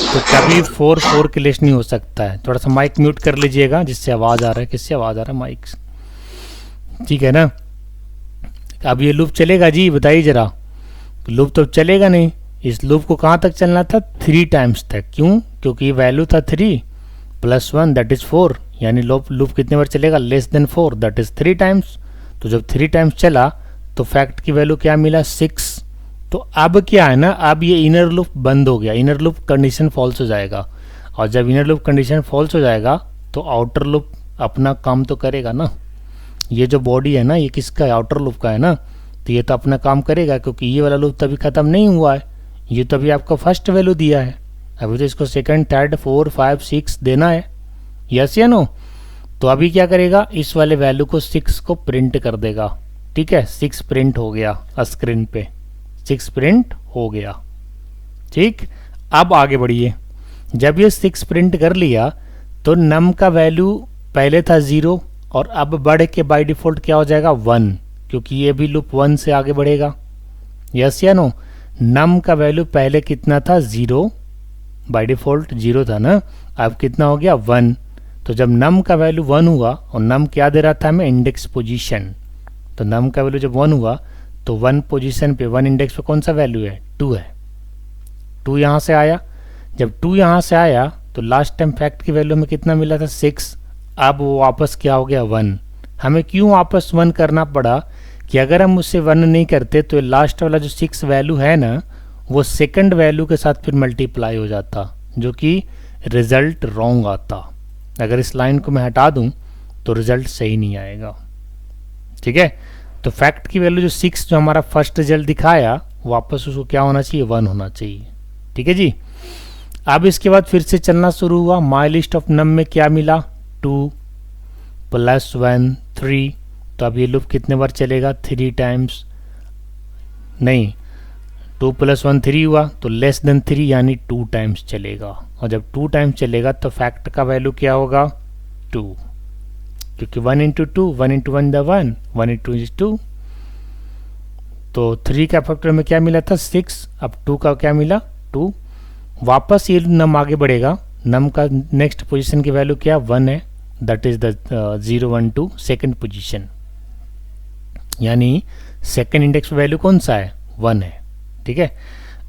Speaker 1: तो कभी 4 4 के लिस्ट नहीं हो सकता है। थोड़ा सा माइक म्यूट कर लीजिएगा, जिससे आवाज़ आ रहा है, किससे आवाज़ आ रहा है माइक, ठीक है ना। अब ये लूप चलेगा जी, बताइए जरा। लूप तो चलेगा नहीं, इस लूप को कहाँ तक चलना था 3 टाइम्स तक। क्यों? क्योंकि वैल्यू था 3 + 1 दैट इज़ 4, यानी लूप कितने बार चलेगा <4 दैट इज़ 3 टाइम्स। तो जब 3 टाइम्स चला तो फैक्ट की वैल्यू क्या मिला 6। तो अब क्या है ना, अब ये इनर लूप बंद हो गया, इनर लूप कंडीशन फॉल्स हो जाएगा, और जब इनर लूप कंडीशन फॉल्स हो जाएगा तो आउटर लूप अपना काम तो करेगा ना। ये जो बॉडी है ना ये किसका है, आउटर लूप का है ना, तो ये तो अपना काम करेगा, क्योंकि ये वाला लूप तभी ख़त्म नहीं हुआ है, ये तो अभी आपको फर्स्ट वैल्यू दिया है, अभी तो इसको सेकंड थर्ड 4 5 6 देना है, यस या नो। तो अभी क्या करेगा, इस वाले वैल्यू को 6 को प्रिंट कर देगा, ठीक है। 6 प्रिंट हो गया स्क्रीन पे, 6 प्रिंट हो गया, ठीक। अब आगे बढ़िए, जब ये 6 प्रिंट कर लिया तो नम का वैल्यू पहले था 0, और अब बढ़ के बाय डिफ़ॉल्ट क्या हो जाएगा 1, क्योंकि ये भी लूप 1 से आगे बढ़ेगा, यस या नो। नम का वैल्यू पहले कितना था 0, बाय डिफ़ॉल्ट 0 था ना, अब कितना हो गया 1। तो जब नम का वैल्यू 1 हुआ, और नम क्या दे रहा था हमें इंडेक्स पोजीशन, तो नम का वैल्यू जब 1 हुआ तो 1 पोजीशन पे 1 इंडेक्स पे कौन सा वैल्यू है 2 है, 2 यहाँ से आया। जब 2 यहाँ से आया तो लास्ट टाइम फैक्ट की वैल्यू में कितना मिला था 6, अब वो वापस क्या हो गया 1। हमें क्यों वापस 1 करना पड़ा, कि अगर हम उससे 1 नहीं करते तो लास्ट वाला जो 6 वैल्यू है ना वो सेकंड वैल्यू के साथ फिर मल्टीप्लाई हो जाता, जो कि रिजल्ट रॉन्ग आता। अगर इस लाइन को मैं हटा दूं तो रिजल्ट सही नहीं आएगा, ठीक है। तो फैक्ट की वैल्यू जो 6 जो हमारा फर्स्ट रिजल्ट दिखाया, वापस उसको क्या होना चाहिए 1 होना चाहिए, ठीक है जी। अब इसके बाद फिर से चलना शुरू हुआ, माई लिस्ट ऑफ नम में क्या मिला 2 + 1 3, तो अब ये लूप कितने बार चलेगा 3 टाइम्स, नहीं 2 + 1 3 हुआ, तो <3 यानी 2 टाइम्स चलेगा, और जब 2 टाइम्स चलेगा तो फैक्ट का वैल्यू क्या होगा 2, क्योंकि 1 × 2 1 × 1 द 1 1 × 2 is 2। तो 3 का फैक्टर में क्या मिला था 6, अब 2 का क्या मिला 2। वापस ये नम आगे बढ़ेगा, नम का नेक्स्ट पोजीशन की वैल्यू क्या 1 है, that is the 0 1 2 second position, यानी सेकंड इंडेक्स वैल्यू कौन सा है 1 है, ठीक है।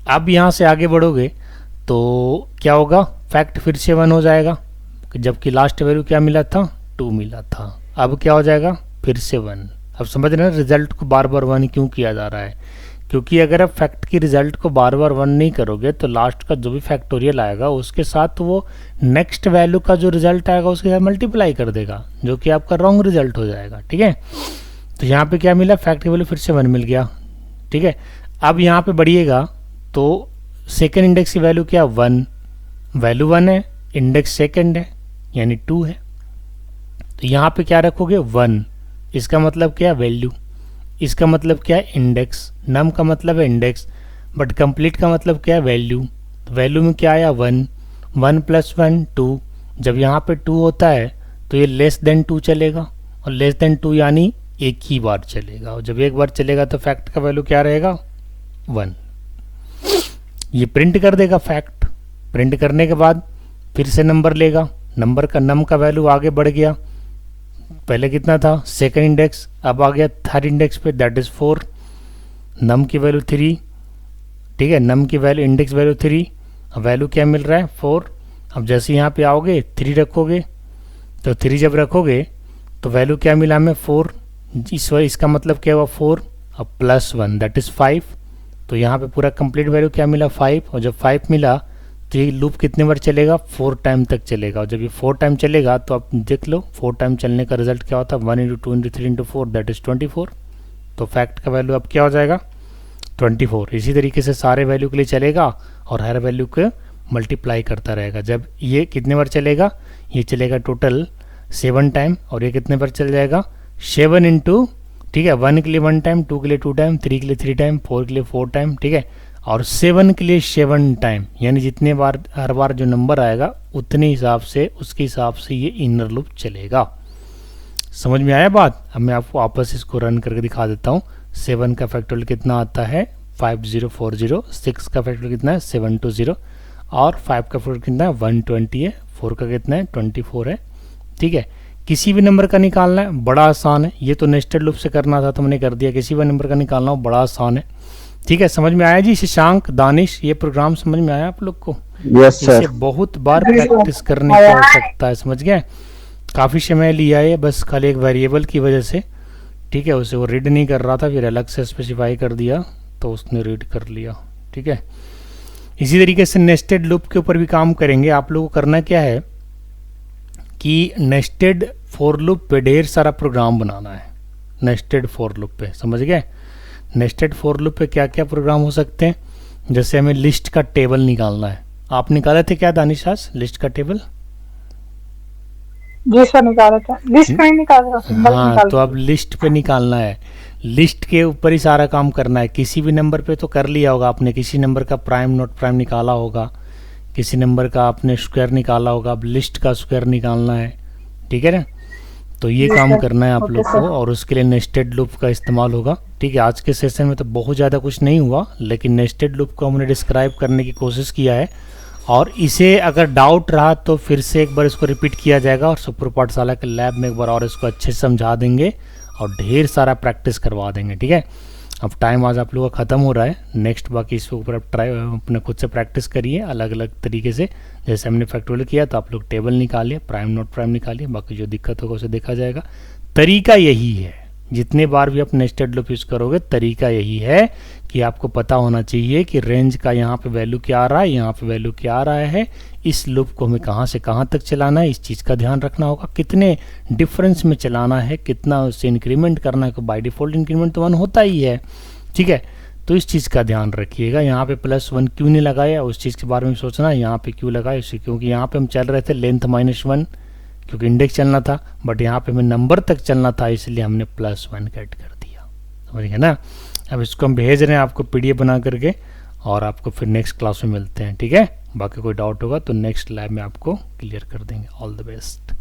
Speaker 1: अब यहाँ से आगे बढ़ोगे तो क्या होगा, फैक्ट फिर से 1 हो जाएगा, जबकि लास्ट वैल्यू क्या मिला था 2 मिला था, अब क्या हो जाएगा फिर से 1। अब समझ रहे हैं रिजल्ट को बार बार 1 क्यों किया जा रहा है, क्योंकि अगर आप फैक्ट की रिजल्ट को बार बार 1 नहीं करोगे तो लास्ट का जो भी फैक्टोरियल आएगा उसके साथ वो नेक्स्ट वैल्यू का जो रिजल्ट आएगा उसके साथ मल्टीप्लाई कर देगा, जो कि आपका रॉन्ग रिजल्ट हो जाएगा, ठीक है। तो यहाँ पे क्या मिला, फैक्ट की वैल्यू फिर से 1 मिल गया। ठीक है, अब यहाँ पे बढ़िएगा तो सेकेंड इंडेक्स की वैल्यू क्या, 1, वैल्यू 1 है, इंडेक्स सेकेंड है यानी 2 है। तो यहाँ पे क्या रखोगे, 1, इसका मतलब क्या, वैल्यू, इसका मतलब क्या है, इंडेक्स, नम का मतलब है इंडेक्स, बट कंप्लीट का मतलब क्या है, वैल्यू। तो वैल्यू में क्या आया, 1, 1 + 1 2। जब यहाँ पे 2 होता है तो ये लेस देन 2 चलेगा, और लेस देन 2 यानी एक ही बार चलेगा, और जब एक बार चलेगा तो फैक्ट का वैल्यू क्या रहेगा, 1। ये प्रिंट कर देगा फैक्ट। प्रिंट करने के बाद फिर से नंबर लेगा, नंबर का नम का वैल्यू आगे बढ़ गया, पहले कितना था, सेकंड इंडेक्स, अब आ गया थर्ड इंडेक्स पे, दैट इज 4, नम की वैल्यू 3। ठीक है, नम की वैल्यू, इंडेक्स वैल्यू 3, अब वैल्यू क्या मिल रहा है, 4। अब जैसे यहाँ पे आओगे 3 रखोगे, तो 3 जब रखोगे तो वैल्यू क्या मिला हमें, 4। इसका मतलब क्या हुआ, 4, अब +1 दैट इज 5। तो यहाँ पे पूरा कंप्लीट वैल्यू क्या मिला, 5। और जब 5 मिला तो ये लूप कितने बार चलेगा, 4 टाइम तक चलेगा। और जब ये 4 टाइम चलेगा तो आप देख लो 4 टाइम चलने का रिजल्ट क्या होता है, 1 × 2 × 3 × 4 दैट इज 24। तो फैक्ट का वैल्यू अब क्या हो जाएगा, 24। इसी तरीके से सारे वैल्यू के लिए चलेगा और हर वैल्यू को मल्टीप्लाई करता रहेगा। जब ये कितने बार चलेगा, ये चलेगा टोटल 7 टाइम, और ये कितने बार चल जाएगा, 7 × ठीक है, 1 के लिए 1 टाइम, 2 के लिए 2 टाइम, 3 के लिए 3 टाइम, 4 के लिए 4 टाइम। ठीक है, और 7 के लिए 7 टाइम, यानी जितने बार हर बार जो नंबर आएगा उतने हिसाब से, उसके हिसाब से ये इनर लूप चलेगा। समझ में आया बात। अब मैं आपको वापस इसको रन करके दिखा देता हूँ। 7 का फैक्टोरियल कितना आता है, 5040, 6 का फैक्टोरियल कितना है, 720, और 5 का फैक्टोरियल कितना है, 120 है, 4 का कितना है, 24 है। ठीक है, किसी भी नंबर का निकालना है, बड़ा आसान है। ये तो नेस्टेड लूप से करना था तो मैंने कर दिया। किसी भी नंबर का निकालना हो बड़ा आसान है। ठीक है, समझ में आया जी शशांक, दानिश, ये प्रोग्राम समझ में आया आप लोग को?
Speaker 3: Yes sir.
Speaker 1: इसे बहुत बार प्रैक्टिस करने की आवश्यकता है, समझ गए। काफ़ी समय लिया है बस खाली एक वेरिएबल की वजह से। ठीक है, उसे वो रीड नहीं कर रहा था, फिर अलग से स्पेसिफाई कर दिया तो उसने रीड कर लिया। ठीक है, इसी तरीके से नेस्टेड लूप के ऊपर भी काम करेंगे। आप लोगों को करना क्या है कि नेस्टेड फॉर लूप पे ढेर सारा प्रोग्राम बनाना है। नेस्टेड फॉर लूप पे, समझ गए। नेस्टेड फॉर लूप पे क्या क्या प्रोग्राम हो सकते हैं, जैसे हमें लिस्ट का टेबल निकालना है। आप निकाले थे क्या दानिश आज लिस्ट का टेबल?
Speaker 2: जी सर निकाला था, लिस्ट नहीं निकाला था।
Speaker 1: हाँ, तो अब लिस्ट पे निकालना है। लिस्ट के ऊपर ही सारा काम करना है। किसी भी नंबर पे तो कर लिया होगा आपने, किसी नंबर का प्राइम नोट प्राइम निकाला होगा, किसी नंबर का आपने स्क्वायर निकाला होगा। अब लिस्ट का स्क्वायर निकालना है। ठीक है ना, तो ये काम करना है आप लोग को, और उसके लिए नेस्टेड लूप का इस्तेमाल होगा। ठीक है, आज के सेशन में तो बहुत ज़्यादा कुछ नहीं हुआ, लेकिन नेस्टेड लूप को हमने डिस्क्राइब करने की कोशिश किया है, और इसे अगर डाउट रहा तो फिर से एक बार इसको रिपीट किया जाएगा, और सुपर पाठशाला के लैब में एक बार और इसको अच्छे से समझा देंगे और ढेर सारा प्रैक्टिस करवा देंगे। ठीक है, अब टाइम आज आप लोगों का ख़त्म हो रहा है। नेक्स्ट बाकी इसके ऊपर आप ट्राई अपने खुद से प्रैक्टिस करिए अलग अलग तरीके से। जैसे हमने फैक्टोरियल किया तो आप लोग टेबल निकालिए, प्राइम नोट प्राइम निकालिए, बाकी जो दिक्कत होगा उसे देखा जाएगा। तरीका यही है, जितने बार भी आप नेस्टेड लूप यूज़ करोगे तरीका यही है कि आपको पता होना चाहिए कि रेंज का यहाँ पे वैल्यू क्या आ रहा है, यहाँ पे वैल्यू क्या आ रहा है, इस लूप को हमें कहाँ से कहाँ तक चलाना है, इस चीज़ का ध्यान रखना होगा। कितने डिफरेंस में चलाना है, कितना उससे इंक्रीमेंट करना है, बाय डिफ़ॉल्ट इंक्रीमेंट तो 1 होता ही है। ठीक है, तो इस चीज़ का ध्यान रखिएगा। यहाँ पे +1 क्यों नहीं लगाया, उस चीज़ के बारे में सोचना है। यहाँ पे क्यों लगाया, क्योंकि यहाँ पे हम चल रहे थे लेंथ -1, क्योंकि इंडेक्स चलना था, बट यहाँ पे हमें नंबर तक चलना था, इसलिए हमने +1 कट कर दिया। समझ गए ना। अब इसको हम भेज रहे हैं आपको PDF बना करके, और आपको फिर नेक्स्ट क्लास में मिलते हैं। ठीक है, बाकी कोई डाउट होगा तो नेक्स्ट लैब में आपको क्लियर कर देंगे। All the best.